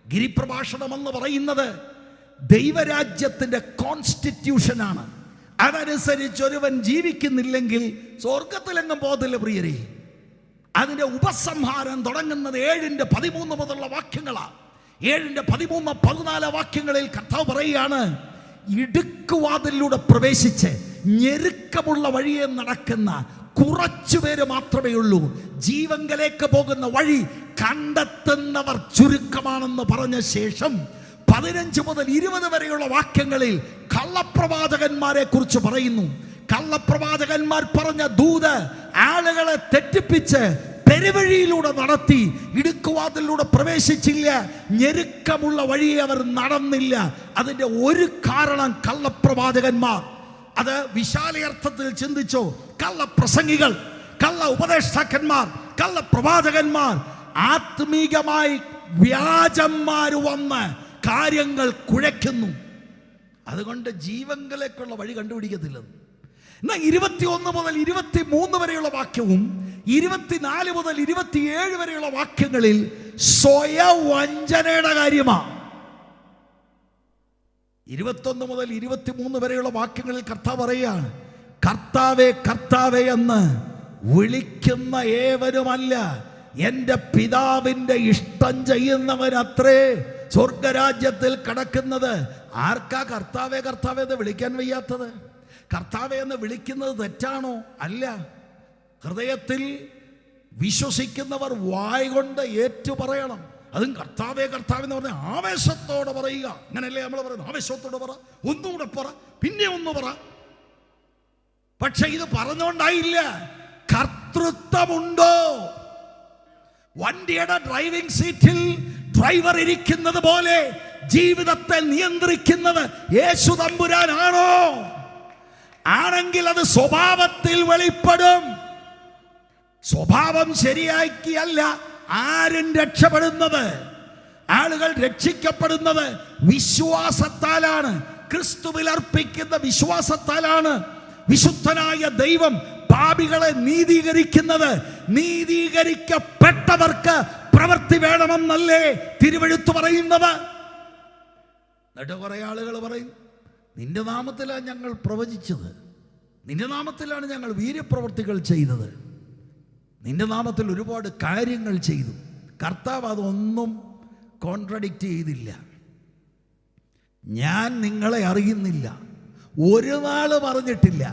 ഗിരിപ്രഭാഷണം എന്ന് പറയുന്നത് ദൈവരാജ്യത്തിൻ്റെ കോൺസ്റ്റിറ്റ്യൂഷനാണ്. അതനുസരിച്ച് ഒരുവൻ ജീവിക്കുന്നില്ലെങ്കിൽ സ്വർഗത്തിലെങ്ങും പോകത്തില്ല പ്രിയരെ. അതിൻ്റെ ഉപസംഹാരം തുടങ്ങുന്നത് 7:13 മുതലുള്ള വാക്യങ്ങളാണ്. 7:13-14 വാക്യങ്ങളിൽ കർത്താവ് പറയുകയാണ്, ഇടുക്കുവാതിലൂടെ പ്രവേശിച്ച് ഞെരുക്കമുള്ള വഴിയെ നടക്കുന്ന കുറച്ചുപേര് മാത്രമേ ഉള്ളൂ. ജീവങ്കലേക്ക് പോകുന്ന വഴി കണ്ടെത്തുന്നവർ ചുരുക്കമാണെന്ന് പറഞ്ഞ ശേഷം 15 മുതൽ 20 വരെയുള്ള വാക്യങ്ങളിൽ കള്ളപ്രവാചകന്മാരെ കുറിച്ച് പറയുന്നു. കള്ളപ്രവാചകന്മാർ പറഞ്ഞ ദൂത് ആളുകളെ തെറ്റിപ്പിച്ച് പെരുവഴിയിലൂടെ നടത്തി. ഇടുക്കുവാതിലൂടെ പ്രവേശിച്ചില്ല, ഞെരുക്കമുള്ള വഴിയെ അവർ നടന്നില്ല. അതിൻ്റെ ഒരു കാരണം കള്ളപ്രവാചകന്മാർ. അത് വിശാലയർത്ഥത്തിൽ ചിന്തിച്ചോ, കള്ളപ്രസംഗികൾ, കള്ള ഉപദേഷ്ടാക്കന്മാർ, കള്ളപ്രവാചകന്മാർ, ആത്മീകമായി വ്യാജന്മാർ വന്ന് കാര്യങ്ങൾ കുഴയ്ക്കുന്നു. അതുകൊണ്ട് ജീവങ്കിലേക്കുള്ള വഴി കണ്ടുപിടിക്കത്തില്ലെന്ന്. എന്നാൽ 21 മുതൽ 23 വരെയുള്ള വാക്യവും 24 മുതൽ 27 വരെയുള്ള വാക്യങ്ങളിൽ സ്വയവഞ്ചനയുടെ കാര്യമാണ്. 21 മുതൽ 23 വരെയുള്ള വാക്യങ്ങളിൽ കർത്താവ് പറയുകയാണ്, കർത്താവേ കർത്താവേ എന്ന് വിളിക്കുന്ന ഏവരുമല്ല എൻ്റെ പിതാവിൻ്റെ ഇഷ്ടം ചെയ്യുന്നവനത്രേ സ്വർഗരാജ്യത്തിൽ കടക്കുന്നത്. ആർക്കാ കർത്താവേ കർത്താവേ എന്ന് വിളിക്കാൻ വയ്യാത്തത്? കർത്താവേ എന്ന് വിളിക്കുന്നത് തെറ്റാണോ? അല്ല. ഹൃദയത്തിൽ വിശ്വസിക്കുന്നവർ വായ് കൊണ്ട് ഏറ്റു പറയണം. അതും കർത്താവേ കർത്താവേ എന്ന് പറഞ്ഞാൽ ആവേശത്തോടെ പറയുക. അങ്ങനെയല്ലേ നമ്മൾ പറയുന്നത്? ആവേശത്തോടെ പറ, ഒന്നുകൂടെ പറ, പിന്നെ ഒന്ന് പറ. പക്ഷെ ഇത് പറഞ്ഞോണ്ടായില്ല. കർത്തൃത്വമുണ്ടോ? വണ്ടിയുടെ ഡ്രൈവിംഗ് സീറ്റിൽ ഡ്രൈവർ ഇരിക്കുന്നത് പോലെ ജീവിതത്തെ നിയന്ത്രിക്കുന്നത് യേശു തമ്പുരാനാണോ? ആണെങ്കിൽ അത് സ്വഭാവത്തിൽ വെളിപ്പെടും. സ്വഭാവം ശരിയാക്കിയല്ല ആരും രക്ഷപ്പെടുന്നത്. ആളുകൾ രക്ഷിക്കപ്പെടുന്നത് വിശ്വാസത്താലാണ്, ക്രിസ്തുവിൽ അർപ്പിക്കുന്ന വിശ്വാസത്താലാണ്. വിശുദ്ധനായ ദൈവം പാപികളെ നീതീകരിക്കുന്നത്. നീതീകരിക്കപ്പെട്ടവർക്ക് പ്രവൃത്തി വേണമെന്നല്ലേ തിരുവെഴുത്ത് പറയുന്നത്? എന്നിട്ട് കുറെ ആളുകൾ പറയും, നിന്റെ നാമത്തിലാണ് ഞങ്ങൾ പ്രവചിച്ചത്, നിന്റെ നാമത്തിലാണ് ഞങ്ങൾ വീര്യപ്രവൃത്തികൾ ചെയ്തത്, നിന്റെ നാമത്തിൽ ഒരുപാട് കാര്യങ്ങൾ ചെയ്തു. കർത്താവ് അതൊന്നും കോൺട്രഡിക്റ്റ് ചെയ്തില്ല. ഞാൻ നിങ്ങളെ അറിയുന്നില്ല, ഒരു നാള് പറഞ്ഞിട്ടില്ല.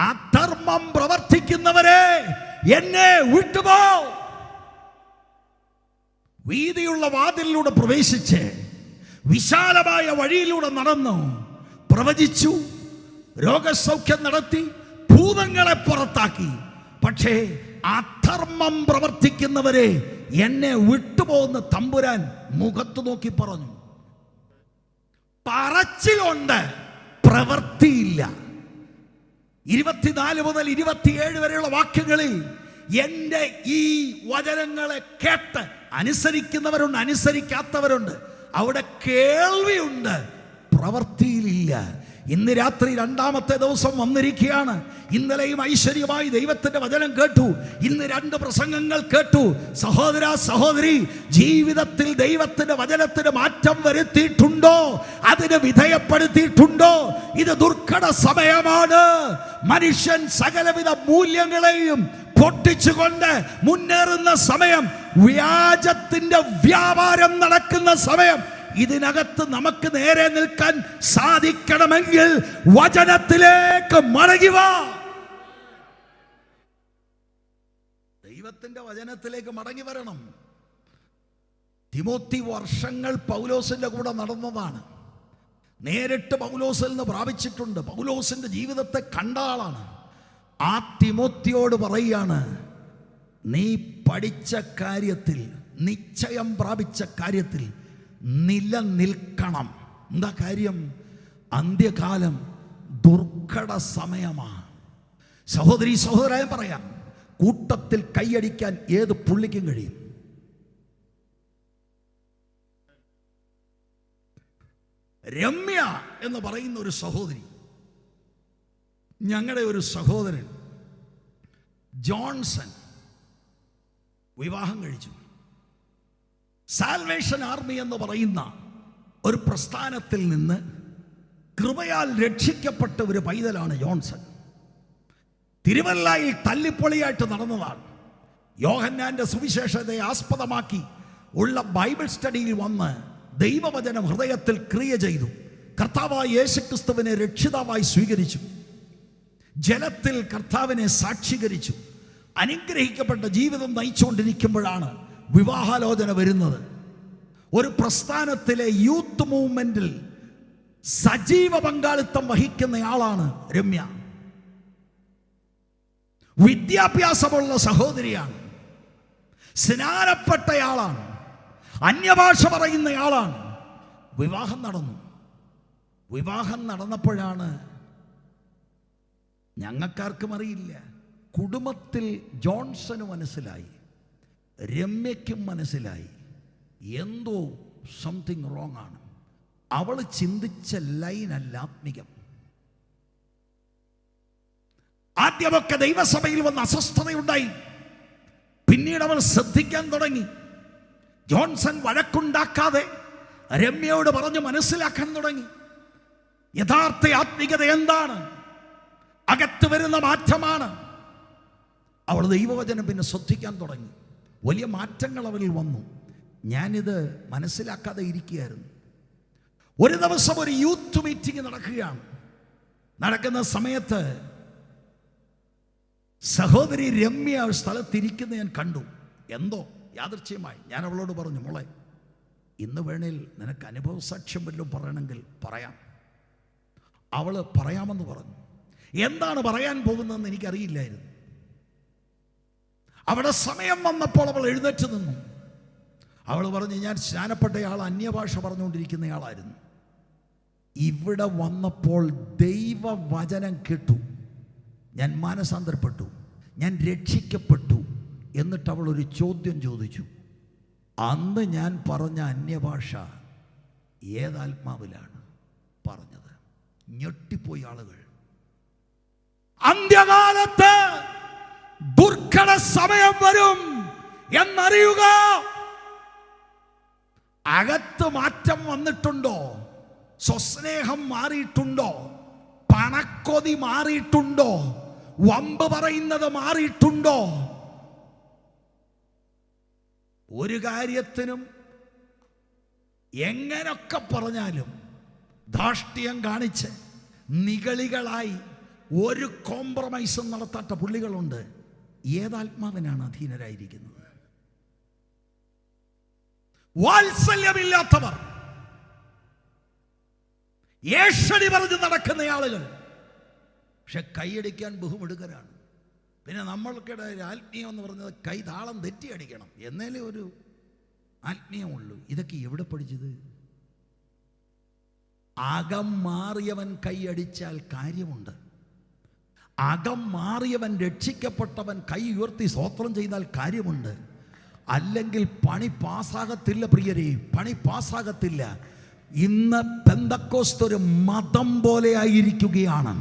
അധർമ്മം പ്രവർത്തിക്കുന്നവരെ എന്നെ വിട്ടുപോ. വീതിയുള്ള വാതിലിലൂടെ പ്രവേശിച്ച് വിശാലമായ വഴിയിലൂടെ നടന്നു, പ്രവചിച്ചു, രോഗസൗഖ്യം നടത്തി, ഭൂതങ്ങളെ പുറത്താക്കി. പക്ഷേ അധർമ്മം പ്രവർത്തിക്കുന്നവരെ എന്നെ വിട്ടുപോകുന്ന തമ്പുരാൻ മുഖത്ത് നോക്കി പറഞ്ഞു. പറച്ചിലുണ്ട്, പ്രവൃത്തിയില്ല. 24 മുതൽ 27 വരെയുള്ള വാക്യങ്ങളിൽ എൻ്റെ ഈ വചനങ്ങളെ കേട്ട് അനുസരിക്കുന്നവരുണ്ട്, അനുസരിക്കാത്തവരുണ്ട്. അവിടെ കേൾവിയുണ്ട്, പ്രവൃത്തിയിലില്ല. ഇന്ന് രാത്രി 2ാമത്തെ ദിവസം വന്നിരിക്കുകയാണ്. ഇന്നലെയും ഐശ്വര്യമായി ദൈവത്തിന്റെ വചനം കേട്ടു. ഇന്ന് 2 പ്രസംഗങ്ങൾ കേട്ടു. സഹോദര സഹോദരി, ജീവിതത്തിൽ ദൈവത്തിന്റെ വചനത്തിന് മാറ്റം വരുത്തിയിട്ടുണ്ടോ? അതിന് വിധേയപ്പെടുത്തിയിട്ടുണ്ടോ? ഇത് ദുർഘട സമയമാണ്. മനുഷ്യൻ സകലവിധ മൂല്യങ്ങളെയും പൊട്ടിച്ചുകൊണ്ട് മുന്നേറുന്ന സമയം, വ്യാജത്തിന്റെ വ്യാപാരം നടക്കുന്ന സമയം. ഇതിനകത്ത് നമുക്ക് നേരെ നിൽക്കാൻ സാധിക്കണമെങ്കിൽ വചനത്തിലേക്ക് മടങ്ങി വാ. ദൈവത്തിന്റെ വചനത്തിലേക്ക് മടങ്ങി വരണം. തിമോത്തി വർഷങ്ങൾ പൗലോസിന്റെ കൂടെ നടന്നതാണ്. നേരിട്ട് പൗലോസിൽ നിന്ന് പ്രാപിച്ചിട്ടുണ്ട്. പൗലോസിന്റെ ജീവിതത്തെ കണ്ട ആളാണ്. ആ തിമോത്തിയോട് പറയുകയാണ്, നീ പഠിച്ച കാര്യത്തിൽ, നിശ്ചയം പ്രാപിച്ച കാര്യത്തിൽ നിലനിൽക്കണം. എന്താ കാര്യം? അന്ത്യകാലം ദുർഘട സമയമാണ്. സഹോദരി സഹോദരൻ പറയാം, കൂട്ടത്തിൽ കൈയടിക്കാൻ ഏത് പുള്ളിക്കും കഴിയും. രമ്യ എന്ന് പറയുന്ന ഒരു സഹോദരി, ഞങ്ങളുടെ ഒരു സഹോദരൻ ജോൺസൺ വിവാഹം കഴിച്ചു. സാൽവേഷൻ ആർമി എന്ന് പറയുന്ന ഒരു പ്രസ്ഥാനത്തിൽ നിന്ന് കൃപയാൽ രക്ഷിക്കപ്പെട്ട ഒരു പൈതലാണ് ജോൺസൺ. തിരുവല്ലയിൽ തല്ലിപ്പൊളിയായിട്ട് നടന്നതാണ്. യോഹന്നാന്റെ സുവിശേഷത്തെ ആസ്പദമാക്കി ഉള്ള ബൈബിൾ സ്റ്റഡിയിൽ വന്ന് ദൈവവചനം ഹൃദയത്തിൽ ക്രിയ ചെയ്തു. കർത്താവായ യേശുക്രിസ്തുവിനെ രക്ഷിതാവായി സ്വീകരിച്ചു. ജലത്തിൽ കർത്താവിനെ സാക്ഷീകരിച്ചു. അനുഗ്രഹിക്കപ്പെട്ട ജീവിതം നയിച്ചുകൊണ്ടിരിക്കുമ്പോഴാണ് വിവാഹാലോചന വരുന്നത്. ഒരു പ്രസ്ഥാനത്തിലെ യൂത്ത് മൂവ്മെന്റിൽ സജീവ പങ്കാളിത്തം വഹിക്കുന്നയാളാണ് രമ്യ. വിദ്യാഭ്യാസമുള്ള സഹോദരിയാണ്, സ്നാനപ്പെട്ടയാളാണ്, അന്യഭാഷ പറയുന്നയാളാണ്. വിവാഹം നടന്നു. വിവാഹം നടന്നപ്പോഴാണ് ഞങ്ങൾക്കാർക്കും അറിയില്ല, കുടുംബത്തിൽ ജോൺസന് മനസ്സിലായി, രമ്യയ്ക്കും മനസ്സിലായി എന്തോ സംതിങ് റോങ് ആണ്. അവൾ ചിന്തിച്ച ലൈനല്ല ആത്മികം. ആദ്യമൊക്കെ ദൈവസഭയിൽ വന്ന് അസ്വസ്ഥതയുണ്ടായി. പിന്നീട് അവൾ ശ്രദ്ധിക്കാൻ തുടങ്ങി. ജോൺസൺ വഴക്കുണ്ടാക്കാതെ രമ്യയോട് പറഞ്ഞു മനസ്സിലാക്കാൻ തുടങ്ങി. യഥാർത്ഥ ആത്മികത എന്താണ്? അകത്ത് വരുന്ന മാറ്റമാണ്. അവൾ ദൈവവചനം പിന്നെ ശ്രദ്ധിക്കാൻ തുടങ്ങി. വലിയ മാറ്റങ്ങൾ അവരിൽ വന്നു. ഞാനിത് മനസ്സിലാക്കാതെ ഇരിക്കുകയായിരുന്നു. ഒരു ദിവസം ഒരു യൂത്ത് മീറ്റിംഗ് നടക്കുകയാണ്. നടക്കുന്ന സമയത്ത് സഹോദരി രമ്യ ഒരു സ്ഥലത്തിരിക്കുന്ന ഞാൻ കണ്ടു. എന്തോ യാദൃച്ഛ്യമായി ഞാൻ അവളോട് പറഞ്ഞു, മോളെ, ഇന്ന് വേണേൽ നിനക്ക് അനുഭവ സാക്ഷ്യം വല്ലതും പറയണമെങ്കിൽ പറയാം. അവൾ പറയാമെന്ന് പറഞ്ഞു. എന്താണ് പറയാൻ പോകുന്നതെന്ന് എനിക്കറിയില്ലായിരുന്നു. അവിടെ സമയം വന്നപ്പോൾ അവൾ എഴുന്നേറ്റ് നിന്നു. അവൾ പറഞ്ഞു, ഞാൻ സ്നാനപ്പെട്ടയാൾ, അന്യഭാഷ പറഞ്ഞുകൊണ്ടിരിക്കുന്നയാളായിരുന്നു. ഇവിടെ വന്നപ്പോൾ ദൈവവചനം കേട്ടു. ഞാൻ മാനസാന്തരപ്പെട്ടു, ഞാൻ രക്ഷിക്കപ്പെട്ടു. എന്നിട്ട് അവൾ ഒരു ചോദ്യം ചോദിച്ചു. അന്ന് ഞാൻ പറഞ്ഞ അന്യഭാഷ ഏതാത്മാവിലാണ് പറഞ്ഞത്? ഞെട്ടിപ്പോയി ആളുകൾ. അന്ത്യകാലത്ത് ദുർഘട സമയം വരും എന്നറിയുക. അകത്ത് മാറ്റം വന്നിട്ടുണ്ടോ? സ്വസ്നേഹം മാറിയിട്ടുണ്ടോ? പണക്കൊതി മാറിയിട്ടുണ്ടോ? വമ്പ് പറയുന്നത് മാറിയിട്ടുണ്ടോ? ഒരു കാര്യത്തിനും എങ്ങനൊക്കെ പറഞ്ഞാലും ധാർഷ്ട്യം കാണിച്ച് നിഗളികളായി ഒരു കോംപ്രമൈസും നടത്താത്ത പുള്ളികളുണ്ട്. ഏതാത്മാവിനാണ് അധീനരായിരിക്കുന്നത്? വാത്സല്യമില്ലാത്തവർ, ഏഷണി പറഞ്ഞ് നടക്കുന്ന ആളുകൾ. പക്ഷെ കൈയടിക്കാൻ ബഹുമിടുക്കരാണ്. പിന്നെ നമ്മൾക്കിടെ ആത്മീയം എന്ന് പറഞ്ഞത് കൈ താളം തെറ്റി അടിക്കണം എന്നേലേ ഒരു ആത്മീയമുള്ളൂ. ഇതൊക്കെ എവിടെ പഠിച്ചത്? അകം മാറിയവൻ കൈയടിച്ചാൽ കാര്യമുണ്ട്. അകം മാറിയവൻ, രക്ഷിക്കപ്പെട്ടവൻ കൈ ഉയർത്തി സ്തോത്രം ചെയ്താൽ കാര്യമുണ്ട്. അല്ലെങ്കിൽ പണി പാസ്സാകത്തില്ല പ്രിയരെ, പണി പാസ്സാകത്തില്ല. ഇന്ന് പെന്തക്കോസ്ത് ഒരു മതം പോലെ ആയിരിക്കുകയാണ്.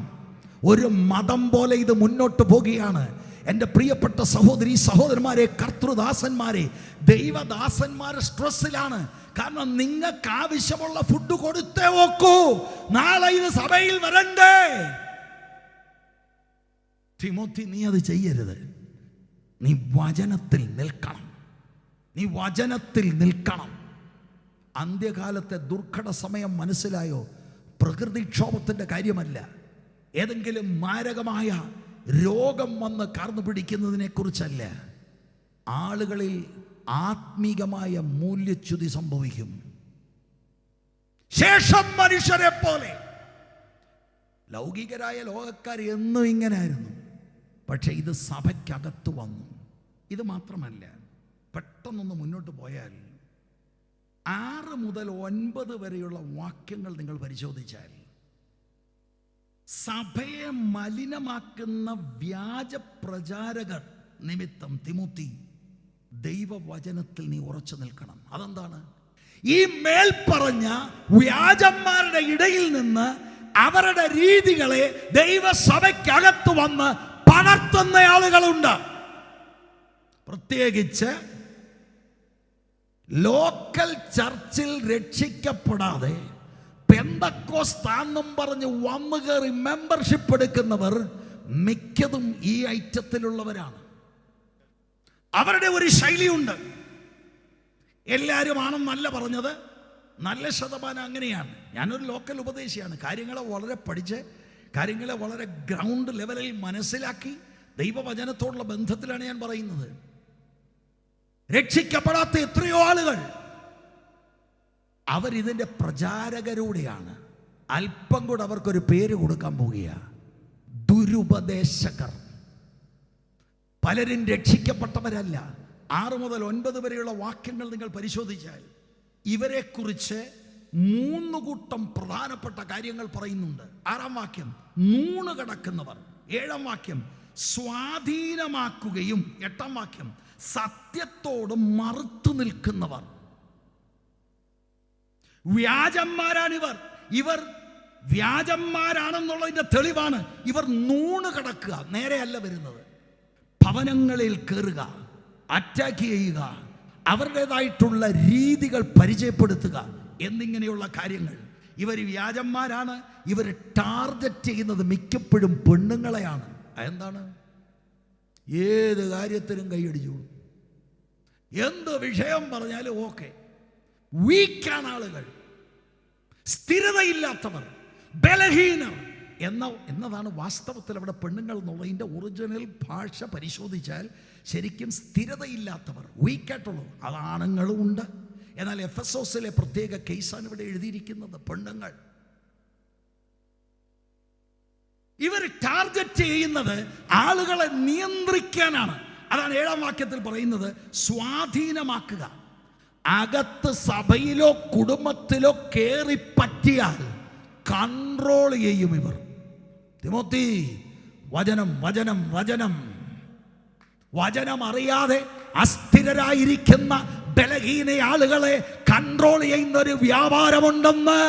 ഒരു മതം പോലെ ഇത് മുന്നോട്ട് പോകുകയാണ്. എൻ്റെ പ്രിയപ്പെട്ട സഹോദരി സഹോദരന്മാരെ, കർത്തൃദാസന്മാരെ, ദൈവദാസന്മാർ സ്ട്രെസ്സിലാണ്. കാരണം നിങ്ങൾക്ക് ആവശ്യമുള്ള ഫുഡ് കൊടുത്തേ നോക്കൂ. നാളെ ഇത് സഭയിൽ വരണ്ടേ? തിമോത്തി, നീ അത് ചെയ്യരുത്. നീ വചനത്തിൽ നിൽക്കണം. നീ വചനത്തിൽ നിൽക്കണം. അന്ത്യകാലത്തെ ദുർഘട സമയം മനസ്സിലായോ? പ്രകൃതിക്ഷോഭത്തിൻ്റെ കാര്യമല്ല, ഏതെങ്കിലും മാരകമായ രോഗം വന്ന് കാർന്നു പിടിക്കുന്നതിനെ കുറിച്ചല്ല. ആളുകളിൽ ആത്മീകമായ മൂല്യച്യുതി സംഭവിക്കും. ശേഷം മനുഷ്യരെ പോലെ ലൗകികരായ ലോകക്കാർ എന്നും ഇങ്ങനെയായിരുന്നു. പക്ഷെ ഇത് സഭയ്ക്കകത്ത് വന്നു. ഇത് മാത്രമല്ല, പെട്ടെന്നൊന്ന് മുന്നോട്ട് പോയാൽ 6 മുതൽ 9 വരെയുള്ള വാക്യങ്ങൾ നിങ്ങൾ പരിശോധിച്ചാൽ സഭയെ മലിനമാക്കുന്ന വ്യാജ പ്രചാരകർ നിമിത്തം തിമോത്തി, ദൈവവചനത്തിൽ നീ ഉറച്ചു നിൽക്കണം. അതെന്താണ്? ഈ മേൽപ്പറഞ്ഞ വ്യാജന്മാരുടെ ഇടയിൽ നിന്ന് അവരുടെ രീതികളെ ദൈവസഭയ്ക്കകത്ത് വന്ന് പടർത്തുന്ന ആളുകളുണ്ട്. പ്രത്യേകിച്ച് ലോക്കൽ ചർച്ചിൽ രക്ഷിക്കപ്പെടാതെ പെന്തക്കോസ്താന്നും പറഞ്ഞ് വന്നു കയറി മെമ്പർഷിപ്പ് എടുക്കുന്നവർ മിക്കതും ഈ ഐറ്റത്തിലുള്ളവരാണ്. അവരുടെ ഒരു ശൈലിയുണ്ട്. എല്ലാവരും ആണെന്നല്ല പറഞ്ഞത്, നല്ല ശതമാനം അങ്ങനെയാണ്. ഞാനൊരു ലോക്കൽ ഉപദേശിയാണ്. കാര്യങ്ങളെ വളരെ പഠിച്ച്, കാര്യങ്ങളെ വളരെ ഗ്രൗണ്ട് ലെവലിൽ മനസ്സിലാക്കി ദൈവവചനത്തോടുള്ള ബന്ധത്തിലാണ് ഞാൻ പറയുന്നത്. രക്ഷിക്കപ്പെടാത്ത എത്രയോ ആളുകൾ അവരിതിൻ്റെ പ്രചാരകരൂടെയാണ്. അല്പം കൂടെ അവർക്കൊരു പേര് കൊടുക്കാൻ പോവുകയാണ്, ദുരുപദേശകർ. പലരും രക്ഷിക്കപ്പെട്ടവരല്ല. 6 മുതൽ 9 വരെയുള്ള വാക്യങ്ങൾ നിങ്ങൾ പരിശോധിച്ചാൽ ഇവരെക്കുറിച്ച് 3 കൂട്ടം പ്രധാനപ്പെട്ട കാര്യങ്ങൾ പറയുന്നുണ്ട്. 6-ാം വാക്യം നൂണ് കിടക്കുന്നവർ, 7-ാം വാക്യം സ്വാധീനമാക്കുകയും, 8-ാം വാക്യം സത്യത്തോട് മറുത്തു നിൽക്കുന്നവർ. വ്യാജന്മാരാണിവർ. ഇവർ വ്യാജന്മാരാണെന്നുള്ളതിന്റെ തെളിവാണ് ഇവർ നൂണ് കിടക്കുക. നേരെയല്ല വരുന്നത്. ഭവനങ്ങളിൽ കയറുക, അറ്റാക്ക് ചെയ്യുക, അവരുടേതായിട്ടുള്ള രീതികൾ പരിചയപ്പെടുത്തുക എന്നിങ്ങനെയുള്ള കാര്യങ്ങൾ. ഇവർ വ്യാജന്മാരാണ്. ഇവർ ടാർഗറ്റ് ചെയ്യുന്നത് മിക്കപ്പോഴും പെണ്ണുങ്ങളെയാണ്. എന്താണ്? ഏത് കാര്യത്തിനും കൈയടിച്ചു, എന്ത് വിഷയം പറഞ്ഞാലും ഓക്കെ. വീക്കാണ് ആളുകൾ, സ്ഥിരതയില്ലാത്തവർ, ബലഹീനർ എന്നതാണ് വാസ്തവത്തിൽ അവിടെ പെണ്ണുങ്ങൾ എന്നുള്ളതിൻ്റെ ഒറിജിനൽ ഭാഷ പരിശോധിച്ചാൽ ശരിക്കും സ്ഥിരതയില്ലാത്തവർ, വീക്കായിട്ടുള്ളവർ. അത് ആണുങ്ങളും ഉണ്ട്. എന്നാൽ എഫെസോസിലെ പ്രത്യേക കേസാണ് ഇവിടെ എഴുതിയിരിക്കുന്നത്. പെണ്ണുങ്ങൾ ഇവർ ടാർഗറ്റ് ചെയ്യുന്നത് ആളുകളെ നിയന്ത്രിക്കാനാണ്. അതാണ് 7-ാം വാക്യത്തിൽ പറയുന്നത്, സ്വാധീനമാക്കുക. അകത്ത് സഭയിലോ കുടുംബത്തിലോ കയറി പറ്റിയാൽ കൺട്രോൾ ചെയ്യും ഇവർ. തിമോത്തി, വചനം വചനം വചനം വചനം അറിയാതെ അസ്ഥിരരായിരിക്കുന്ന ബലഹീന ആളുകളെ കൺട്രോൾ ചെയ്യുന്ന ഒരു വ്യാപാരമുണ്ടെന്ന്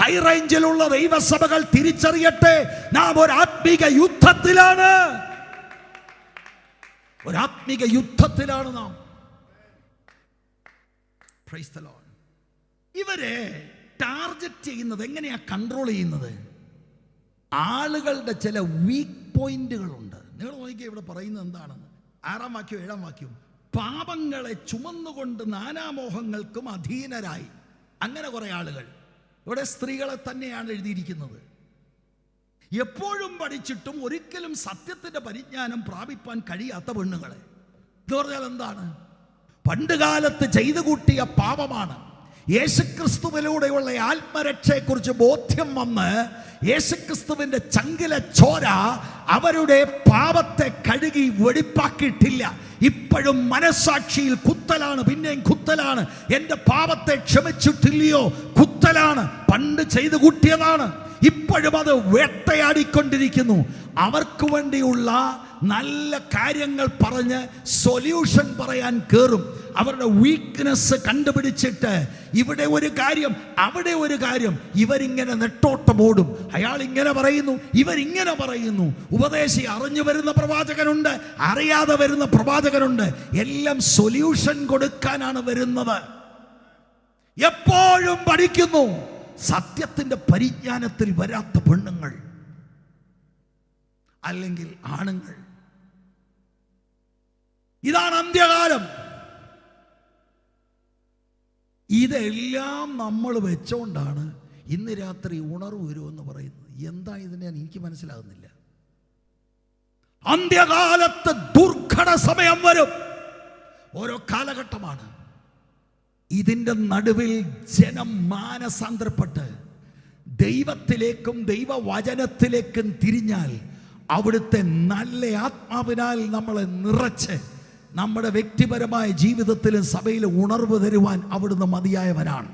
ഹൈ റേഞ്ചിലുള്ള ദൈവസഭകൾ തിരിച്ചറിയട്ടെ. നാം ഒരു ആത്മീക യുദ്ധത്തിലാണ്, ഒരാത്മീക യുദ്ധത്തിലാണ് നാം. Price the Lord. ഇവരെ ടാർഗറ്റ് ചെയ്യുന്നത് എങ്ങനെയാ കൺട്രോൾ ചെയ്യുന്നത്? ആളുകളുടെ ചില വീക്ക് പോയിന്റുകളുണ്ട്. നിങ്ങൾ നോക്കിയാൽ ഇവിടെ പറയുന്നത് എന്താണെന്ന്. 6-ാം വാക്യം 7-ാം വാക്യം, പാപങ്ങളെ ചുമന്നുകൊണ്ട് നാനാമോഹങ്ങൾക്കും അധീനരായി. അങ്ങനെ കുറെ ആളുകൾ. ഇവിടെ സ്ത്രീകളെ തന്നെയാണ് എഴുതിയിരിക്കുന്നത്. എപ്പോഴും പഠിച്ചിട്ടും ഒരിക്കലും സത്യത്തിന്റെ പരിജ്ഞാനം പ്രാപിപ്പാൻ കഴിയാത്ത പെണ്ണുങ്ങളെ. എന്ന് പറഞ്ഞാൽ എന്താണ്? പണ്ടുകാലത്ത് ചെയ്തു കൂട്ടിയ പാപമാണ്. യേശുക്രിസ്തുവിലൂടെയുള്ള ആത്മരക്ഷയെക്കുറിച്ച് ബോധ്യം വന്ന് യേശുക്രിസ്തുവിന്റെ ചങ്കിലെ ചോര അവരുടെ പാപത്തെ കഴുകി വെടിപ്പാക്കിയിട്ടില്ല. ഇപ്പോഴും മനസ്സാക്ഷിയിൽ കുത്തലാണ്, പിന്നെയും കുത്തലാണ്. എൻ്റെ പാപത്തെ ക്ഷമിച്ചിട്ടില്ലയോ? കുത്തലാണ്. പണ്ട് ചെയ്തു കൂട്ടിയതാണ്, ഇപ്പോഴും അത് വേട്ടയാടിക്കൊണ്ടിരിക്കുന്നു. അവർക്ക് വേണ്ടിയുള്ള നല്ല കാര്യങ്ങൾ പറഞ്ഞ് സൊല്യൂഷൻ പറയാൻ കയറും. അവരുടെ വീക്ക്നെസ് കണ്ടുപിടിച്ചിട്ട് ഇവിടെ ഒരു കാര്യം, അവിടെ ഒരു കാര്യം, ഇവരിങ്ങനെ നെട്ടോട്ടമോടും. അയാൾ ഇങ്ങനെ പറയുന്നു, ഇവരിങ്ങനെ പറയുന്നു. ഉപദേശി അറിഞ്ഞു വരുന്ന പ്രവാചകനുണ്ട്, അറിയാതെ വരുന്ന പ്രവാചകനുണ്ട്. എല്ലാം സൊല്യൂഷൻ കൊടുക്കാനാണ് വരുന്നത്. എപ്പോഴും പഠിക്കുന്നു. സത്യത്തിന്റെ പരിജ്ഞാനത്തിൽ വരാത്ത പെണ്ണുങ്ങൾ അല്ലെങ്കിൽ ആണുങ്ങൾ. ഇതാണ് അന്ത്യകാലം. ഇതെല്ലാം നമ്മൾ വെച്ചോണ്ടാണ് ഇന്ന് രാത്രി ഉണർവ് വരുമെന്ന് പറയുന്നത്. എന്താ ഇതിനെ എനിക്ക് മനസ്സിലാകുന്നില്ല. അന്ത്യകാലത്ത് ദുർഘട സമയം വരും. ഓരോ കാലഘട്ടമാണ്. ഇതിൻ്റെ നടുവിൽ ജനം മാനസാന്തരപ്പെട്ട് ദൈവത്തിലേക്കും ദൈവവചനത്തിലേക്കും തിരിഞ്ഞാൽ അവിടുത്തെ നല്ല ആത്മാവിനാൽ നമ്മളെ നിറച്ച് നമ്മുടെ വ്യക്തിപരമായ ജീവിതത്തിലും സഭയിലും ഉണർവ് തരുവാൻ അവിടുന്ന് മതിയായവനാണ്.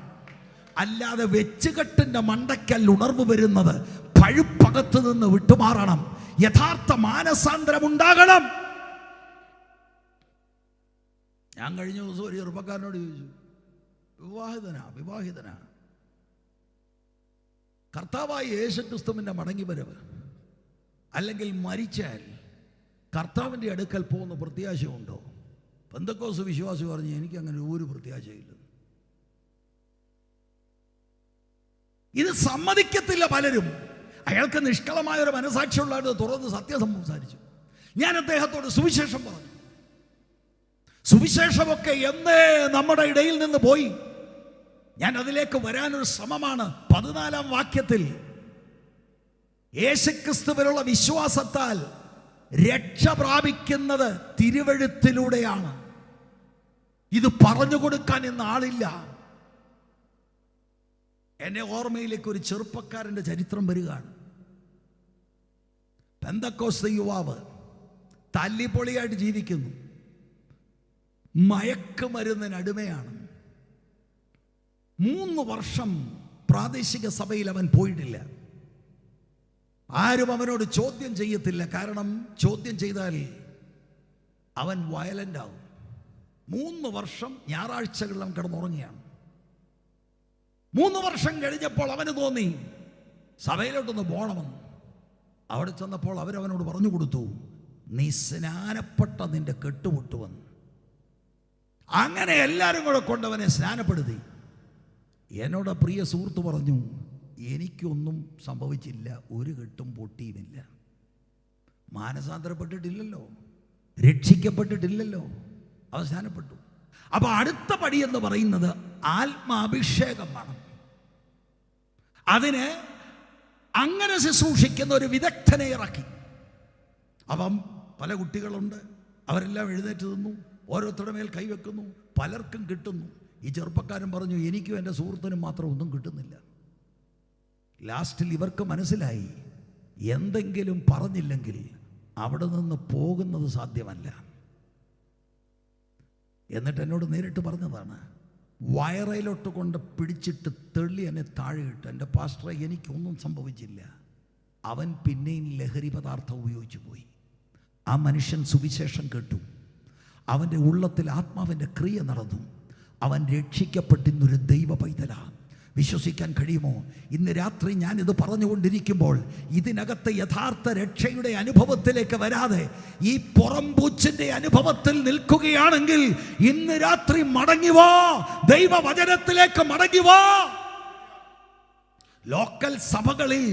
അല്ലാതെ വെച്ചുകെട്ടിൻ്റെ മണ്ടയ്ക്കൽ ഉണർവ് വരുന്നത്. പഴുപ്പകത്ത് നിന്ന് വിട്ടുമാറണം. യഥാർത്ഥ മാനസാന്തരം ഉണ്ടാകണം. ഞാൻ കഴിഞ്ഞ ദിവസം ഒരു ചെറുപ്പക്കാരനോട് ചോദിച്ചു, വിവാഹിതനാ കർത്താവായ യേശുക്രിസ്തുവിന്റെ മടങ്ങി വരവ് അല്ലെങ്കിൽ മരിച്ചാൽ കർത്താവിൻ്റെ അടുക്കൽ പോകുന്ന പ്രത്യാശയുണ്ടോ? പെന്തക്കോസ്ത് വിശ്വാസി പറഞ്ഞു, എനിക്ക് അങ്ങനെ ഒരു പ്രത്യാശയില്ല. ഇത് സമ്മതിക്കത്തില്ല പലരും. അയാൾക്ക് നിഷ്കളമായ ഒരു മനസാക്ഷിയുള്ളവർ തുറന്ന് സത്യം സംസാരിച്ചു. ഞാൻ അദ്ദേഹത്തോട് സുവിശേഷം പറഞ്ഞു. സുവിശേഷമൊക്കെ എന്നേ നമ്മുടെ ഇടയിൽ നിന്ന് പോയി. ഞാൻ അതിലേക്ക് വരാനൊരു ശ്രമമാണ്. 14-ാം വാക്യത്തിൽ യേശുക്രിസ്തുവിലുള്ള വിശ്വാസത്താൽ രക്ഷ പ്രാപിക്കുന്നത് തിരുവെഴുത്തിലൂടെയാണ്. ഇത് പറഞ്ഞു കൊടുക്കാൻ ഇന്ന് ആളില്ല. എന്നെ ഓർമ്മയിലേക്ക് ഒരു ചെറുപ്പക്കാരൻ്റെ ചരിത്രം വരികയാണ്. പെന്തക്കോസ്ത് യുവാവ് തല്ലിപ്പൊളിയായിട്ട് ജീവിക്കുന്നു, മയക്കുമരുന്നിന് അടിമയാണ്. 3 വർഷം പ്രാദേശിക സഭയിൽ അവൻ പോയിട്ടില്ല. ആരും അവനോട് ചോദ്യം ചെയ്യത്തില്ല. കാരണം ചോദ്യം ചെയ്താൽ അവൻ വയലന്റ് ആവും. 3 വർഷം ഞായറാഴ്ചകളിൽ അവൻ കിടന്നുറങ്ങിയാണ്. 3 വർഷം കഴിഞ്ഞപ്പോൾ അവന് തോന്നി സഭയിലോട്ടൊന്ന് പോകണമെന്ന്. അവിടെ ചെന്നപ്പോൾ അവരവനോട് പറഞ്ഞു കൊടുത്തു, നീ സ്നാനപ്പെട്ട നിന്റെ കെട്ടുമുട്ടുവന്ന്. അങ്ങനെ എല്ലാവരും കൂടെ കൊണ്ടവനെ സ്നാനപ്പെടുത്തി. എന്നോട് പ്രിയ സുഹൃത്ത് പറഞ്ഞു, എനിക്കൊന്നും സംഭവിച്ചില്ല, ഒരു കെട്ടും പൊട്ടിയുമില്ല. മാനസാന്തരപ്പെട്ടിട്ടില്ലല്ലോ, രക്ഷിക്കപ്പെട്ടിട്ടില്ലല്ലോ, അവസാനപ്പെട്ടു. അപ്പൊ അടുത്ത പടി എന്ന് പറയുന്നത് ആത്മാഭിഷേകം വേണം. അതിന് അങ്ങനെ ശുശ്രൂഷിക്കുന്ന ഒരു വിദഗ്ധനെ ഇറക്കി. അപ്പം പല കുട്ടികളുണ്ട്, അവരെല്ലാം എഴുന്നേറ്റ് നിന്നു, ഓരോരുത്തരുടെ മേൽ കൈവെക്കുന്നു, പലർക്കും കിട്ടുന്നു. ഈ ചെറുപ്പക്കാരൻ പറഞ്ഞു, എനിക്കും എൻ്റെ സുഹൃത്തിനും മാത്രം ഒന്നും കിട്ടുന്നില്ല. ലാസ്റ്റിൽ ഇവർക്ക് മനസ്സിലായി, എന്തെങ്കിലും പറഞ്ഞില്ലെങ്കിൽ അവിടെ നിന്ന് പോകുന്നത് സാധ്യമല്ല. എന്നിട്ട് എന്നോട് നേരിട്ട് പറഞ്ഞതാണ്, വയറയിലോട്ട് കൊണ്ട് പിടിച്ചിട്ട് തെള്ളി എന്നെ താഴെയിട്ട്, എൻ്റെ പാസ്റ്ററെ എനിക്കൊന്നും സംഭവിച്ചില്ല. അവൻ പിന്നെയും ലഹരി പദാർത്ഥം ഉപയോഗിച്ചു പോയി. ആ മനുഷ്യൻ സുവിശേഷം കേട്ടു, അവൻ്റെ ഉള്ളത്തിൽ ആത്മാവിൻ്റെ ക്രിയ നടന്നു, അവൻ രക്ഷിക്കപ്പെട്ടിന്നൊരു ദൈവ പൈതലാണ്. വിശ്വസിക്കാൻ കഴിയുമോ? ഇന്ന് രാത്രി ഞാനിത് പറഞ്ഞുകൊണ്ടിരിക്കുമ്പോൾ ഇതിനകത്ത് യഥാർത്ഥ രക്ഷയുടെ അനുഭവത്തിലേക്ക് വരാതെ ഈ പുറംപൂച്ചിൻ്റെ അനുഭവത്തിൽ നിൽക്കുകയാണെങ്കിൽ ഇന്ന് രാത്രി മടങ്ങിവോ, ദൈവവചനത്തിലേക്ക് മടങ്ങിവോ. ലോക്കൽ സഭകളിൽ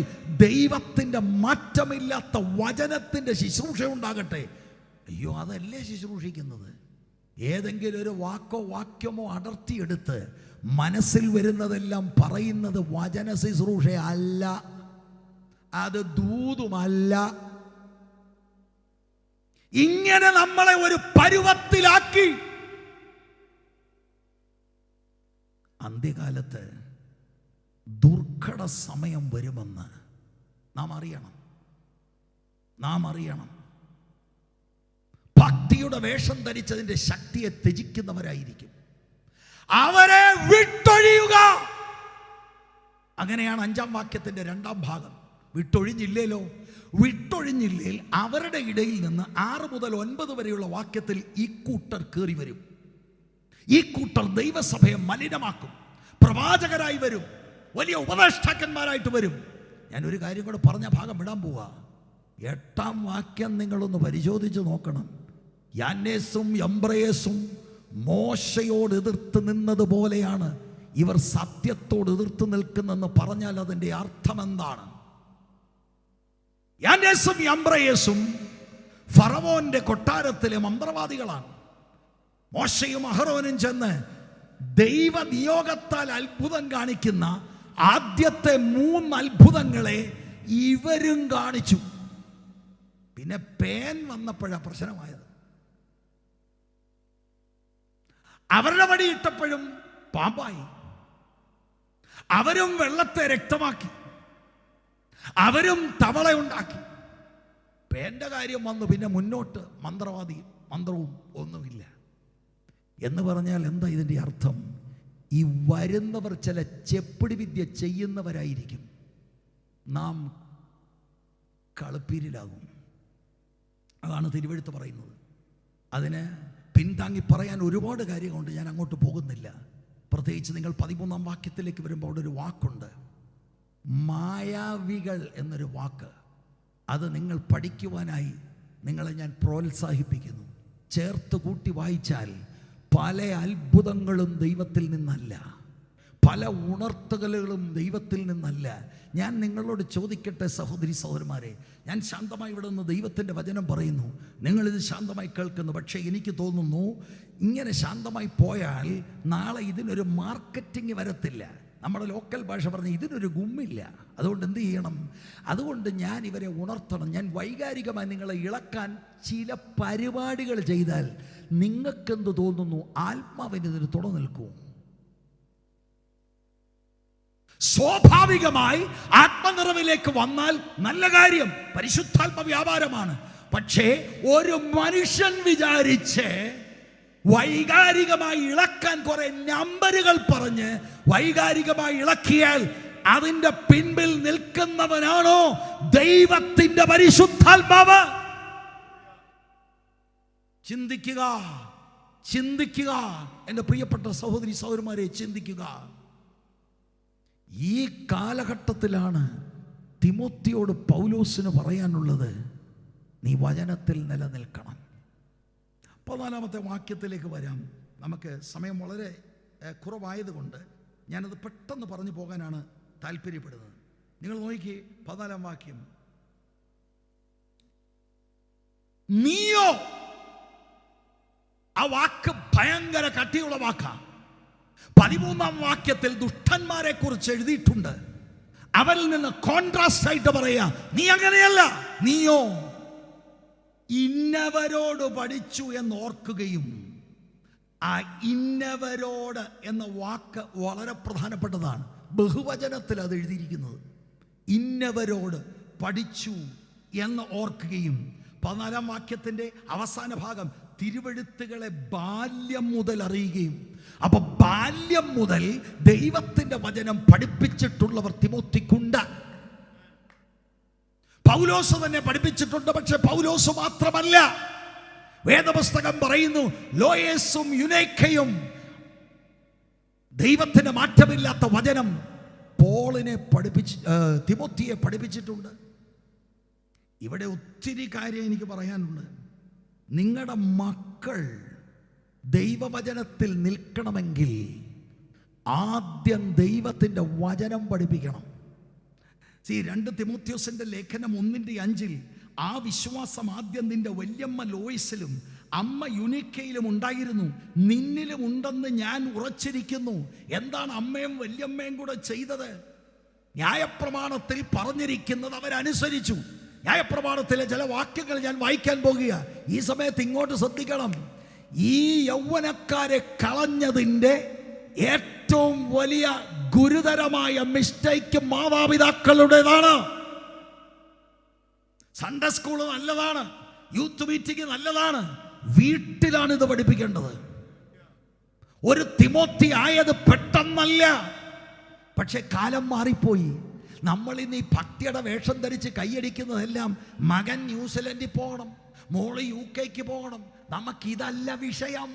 ദൈവത്തിൻ്റെ മാറ്റമില്ലാത്ത വചനത്തിൻ്റെ ശുശ്രൂഷ ഉണ്ടാകട്ടെ. അയ്യോ, അതല്ലേ ശുശ്രൂഷിക്കുന്നത്. ഏതെങ്കിലും ഒരു വാക്കോ വാക്യമോ അടർത്തിയെടുത്ത് മനസ്സിൽ വരുന്നതെല്ലാം പറയുന്നത് വചന ശുശ്രൂഷ അല്ല, അത് ദൂതുമല്ല. ഇങ്ങനെ നമ്മളെ ഒരു പരുവത്തിലാക്കി അന്ത്യകാലത്ത് ദുർഘട സമയം വരുമെന്ന് നാം അറിയണം. ഭക്തിയുടെ വേഷം ധരിച്ചതിൻ്റെ ശക്തിയെ ത്യജിക്കുന്നവരായിരിക്കും. അവരെ വിട്ടൊഴിയുക. അങ്ങനെയാണ് 5-ാം വാക്യത്തിൻ്റെ 2-ാം ഭാഗം. വിട്ടൊഴിഞ്ഞില്ലേലോ, വിട്ടൊഴിഞ്ഞില്ലേൽ അവരുടെ ഇടയിൽ നിന്ന് 6 മുതൽ 9 വരെയുള്ള വാക്യത്തിൽ ഈ കൂട്ടർ കയറി വരും. ഈ കൂട്ടർ ദൈവസഭയെ മലിനമാക്കും, പ്രവാചകരായി വരും, വലിയ ഉപദേഷ്ടാക്കന്മാരായിട്ട് വരും. ഞാനൊരു കാര്യം കൂടെ പറഞ്ഞ ഭാഗം വിടാൻ പോവാ. 8-ാം വാക്യം നിങ്ങളൊന്ന് പരിശോധിച്ച് നോക്കണം. യാന്നേസും യംബ്രയേസും മോശയോട് എതിർത്ത് നിന്നതുപോലെയാണ് ഇവർ സത്യത്തോട് എതിർത്ത് നിൽക്കുന്നെന്ന് പറഞ്ഞാൽ അതിൻ്റെ അർത്ഥം എന്താണ്? യാന്നേസും യംബ്രയേസും ഫറവോന്റെ കൊട്ടാരത്തിലെ മന്ത്രവാദികളാണ്. മോശയും അഹരോനും ചെന്ന് ദൈവനിയോഗത്താൽ അത്ഭുതം കാണിക്കുന്ന ആദ്യത്തെ 3 അത്ഭുതങ്ങളെ ഇവരും കാണിച്ചു. പിന്നെ പേൻ വന്നപ്പോഴാണ് പ്രശ്നമായത്. അവരുടെ വടി ഇട്ടപ്പോഴും പാമ്പായി. അവരും വെള്ളത്തെ രക്തമാക്കി, അവരും തവളയുണ്ടാക്കി. പേന്റെ കാര്യം വന്നു. പിന്നെ മുന്നോട്ട് മന്ത്രവും ഒന്നുമില്ല. എന്ന് പറഞ്ഞാൽ എന്താ ഇതിൻ്റെ അർത്ഥം? ഈ വരുന്നവർ ചില ചെപ്പിടി വിദ്യ ചെയ്യുന്നവരായിരിക്കും. നാം കളപ്പീരിലാകും. അതാണ് തിരുവെഴുത്ത് പറയുന്നത്. അതിന് പിന്താങ്ങി പറയാൻ ഒരുപാട് കാര്യങ്ങളുണ്ട്, ഞാൻ അങ്ങോട്ട് പോകുന്നില്ല. പ്രത്യേകിച്ച് നിങ്ങൾ 13-ാം വാക്യത്തിലേക്ക് വരുമ്പോൾ അവിടെ ഒരു വാക്കുണ്ട്, മായാവികൾ എന്നൊരു വാക്ക്. അത് നിങ്ങൾ പഠിക്കുവാനായി നിങ്ങളെ ഞാൻ പ്രോത്സാഹിപ്പിക്കുന്നു. ചേർത്ത് കൂട്ടി വായിച്ചാൽ പല അത്ഭുതങ്ങളും ദൈവത്തിൽ നിന്നല്ല, പല ഉണർത്തുകലുകളും ദൈവത്തിൽ നിന്നല്ല. ഞാൻ നിങ്ങളോട് ചോദിക്കട്ടെ സഹോദരി സഹോദരന്മാരെ, ഞാൻ ശാന്തമായി ഇവിടെ നിന്ന് ദൈവത്തിൻ്റെ വചനം പറയുന്നു, നിങ്ങളിത് ശാന്തമായി കേൾക്കുന്നു. പക്ഷേ എനിക്ക് തോന്നുന്നു ഇങ്ങനെ ശാന്തമായി പോയാൽ നാളെ ഇതിനൊരു മാർക്കറ്റിംഗ് വരത്തില്ല. നമ്മുടെ ലോക്കൽ ഭാഷ പറഞ്ഞ് ഇതിനൊരു ഗുമ്മില്ല. അതുകൊണ്ട് എന്ത് ചെയ്യണം? അതുകൊണ്ട് ഞാൻ ഇവരെ ഉണർത്തണം. ഞാൻ വൈകാരികമായി നിങ്ങളെ ഇളക്കാൻ ചില പരിപാടികൾ ചെയ്താൽ നിങ്ങൾക്കെന്ത് തോന്നുന്നു? ആത്മാവിന് ഇതിന് തുട നിൽക്കും. സ്വാഭാവികമായി ആത്മനിറവിലേക്ക് വന്നാൽ നല്ല കാര്യം, പരിശുദ്ധാത്മ വ്യാപാരമാണ്. പക്ഷേ ഒരു മനുഷ്യൻ വിചാരിച്ച് വൈകാരികമായി ഇളക്കാൻ കുറെ നമ്പറുകൾ പറഞ്ഞ് വൈകാരികമായി ഇളക്കിയാൽ അതിന്റെ പിൻപിൽ നിൽക്കുന്നവനാണോ ദൈവത്തിന്റെ പരിശുദ്ധാത്മാവ്? ചിന്തിക്കുക, ചിന്തിക്കുക എൻ്റെ പ്രിയപ്പെട്ട സഹോദരി സഹോദരന്മാരെ, ചിന്തിക്കുക. ഈ കാലഘട്ടത്തിലാണ് തിമോത്തിയോട് പൗലോസിന് പറയാനുള്ളത്, നീ വചനത്തിൽ നിലനിൽക്കണം. 14-ാമത്തെ വാക്യത്തിലേക്ക് വരാം. നമുക്ക് സമയം വളരെ കുറവായതുകൊണ്ട് ഞാനത് പെട്ടെന്ന് പറഞ്ഞു പോകാനാണ് താല്പര്യപ്പെടുന്നത്. നിങ്ങൾ നോക്കി 14-ാം വാക്യം. നീയോ, ആ വാക്ക് ഭയങ്കര കട്ടിയുള്ള വാക്കാണ്. 13-ാം വാക്യത്തിൽ ദുഷ്ടന്മാരെ കുറിച്ച് എഴുതിയിട്ടുണ്ട്. അവരിൽ നിന്ന് കോൺട്രാസ്റ്റ് ആയിട്ട് പറയാ, നീ അങ്ങനെയല്ല, നീയോ ഇന്നവരോട് പഠിച്ചു എന്ന് ഓർക്കുകയും. ആ ഇന്നവരോട് എന്ന വാക്ക് വളരെ പ്രധാനപ്പെട്ടതാണ്. ബഹുവചനത്തിൽ അത് എഴുതിയിരിക്കുന്നത്. ഇന്നവരോട് പഠിച്ചു എന്ന് ഓർക്കുകയും. 14-ാം വാക്യത്തിന്റെ അവസാന ഭാഗം തിരുവെഴുത്തുകളെ ബാല്യം മുതൽ അറിയുകയും. അപ്പൊ ബാല്യം മുതൽ ദൈവത്തിന്റെ വചനം പഠിപ്പിച്ചിട്ടുള്ളവർ തിമോത്തിക്കുണ്ട്. പൗലോസ് തന്നെ പഠിപ്പിച്ചിട്ടുണ്ട്. പക്ഷെ പൗലോസ് മാത്രമല്ല, വേദപുസ്തകം പറയുന്നു ലോയേസും യുനേക്കയും ദൈവത്തിന് മാറ്റമില്ലാത്ത വചനം പോളിനെ തിമോത്തിയെ പഠിപ്പിച്ചിട്ടുണ്ട്. ഇവിടെ ഒത്തിരി കാര്യം എനിക്ക് പറയാനുണ്ട്. നിങ്ങളുടെ മക്കൾ ദൈവവചനത്തിൽ നിൽക്കണമെങ്കിൽ ആദ്യം ദൈവത്തിൻ്റെ വചനം പഠിപ്പിക്കണം. 2 തിമോത്തിയോസിന്റെ ലേഖനം 1:5 ആ വിശ്വാസം ആദ്യം നിന്റെ വല്യമ്മ ലോയിസിലും അമ്മ യുനിക്കയിലും ഉണ്ടായിരുന്നു, നിന്നിലും ഉണ്ടെന്ന് ഞാൻ ഉറച്ചിരിക്കുന്നു. എന്താണ് അമ്മയും വല്യമ്മയും കൂടെ ചെയ്തത്? ന്യായപ്രമാണത്തിൽ പറഞ്ഞിരിക്കുന്നത് അവരനുസരിച്ചു. ന്യായപ്രമാണത്തിലെ ചില വാക്യങ്ങൾ ഞാൻ വായിക്കാൻ പോകുക. ഈ സമയത്ത് ഇങ്ങോട്ട് ശ്രദ്ധിക്കണം. ഈ യൗവനക്കാരെ കളഞ്ഞതിൻ്റെ ഏറ്റവും വലിയ ഗുരുതരമായ മിസ്റ്റേക്ക് മാതാപിതാക്കളുടേതാണ്. സൺഡേ സ്കൂൾ നല്ലതാണ്, യൂത്ത് മീറ്റിംഗ് നല്ലതാണ്, വീട്ടിലാണ് ഇത് പഠിപ്പിക്കേണ്ടത്. ഒരു തിമോത്തി ആയത് പെട്ടെന്നല്ല. പക്ഷെ കാലം മാറിപ്പോയി. നമ്മൾ ഇന്ന് ഈ ഭക്തിയുടെ വേഷം ധരിച്ച് കൈയടിക്കുന്നതെല്ലാം മകൻ ന്യൂസിലൻഡിൽ പോകണം, മോള് UK പോകണം. നമുക്കിതല്ല വിഷയം.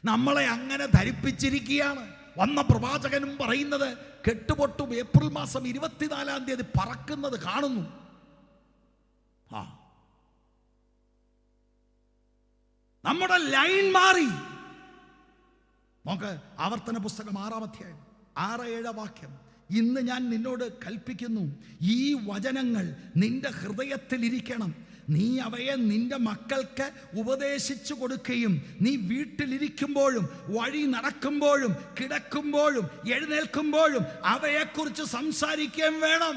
നമ്മളെ അങ്ങനെ ധരിപ്പിച്ചിരിക്കുകയാണ്. വന്ന പ്രവാചകനും പറയുന്നത് കെട്ടുപൊട്ടും ഏപ്രിൽ മാസം 24-ാം തീയതി പറക്കുന്നത് കാണുന്നു. നമ്മുടെ ലൈൻ മാറി. നോക്ക്, ആവർത്തന പുസ്തകം 6-ാം അധ്യായം 6-7 വാക്യം. ഇന്ന് ഞാൻ നിന്നോട് കൽപ്പിക്കുന്നു, ഈ വചനങ്ങൾ നിന്റെ ഹൃദയത്തിൽ ഇരിക്കണം. നീ അവയെ നിന്റെ മക്കൾക്ക് ഉപദേശിച്ചു കൊടുക്കുകയും നീ വീട്ടിലിരിക്കുമ്പോഴും വഴി നടക്കുമ്പോഴും കിടക്കുമ്പോഴും എഴുന്നേൽക്കുമ്പോഴും അവയെക്കുറിച്ച് സംസാരിക്കുകയും വേണം.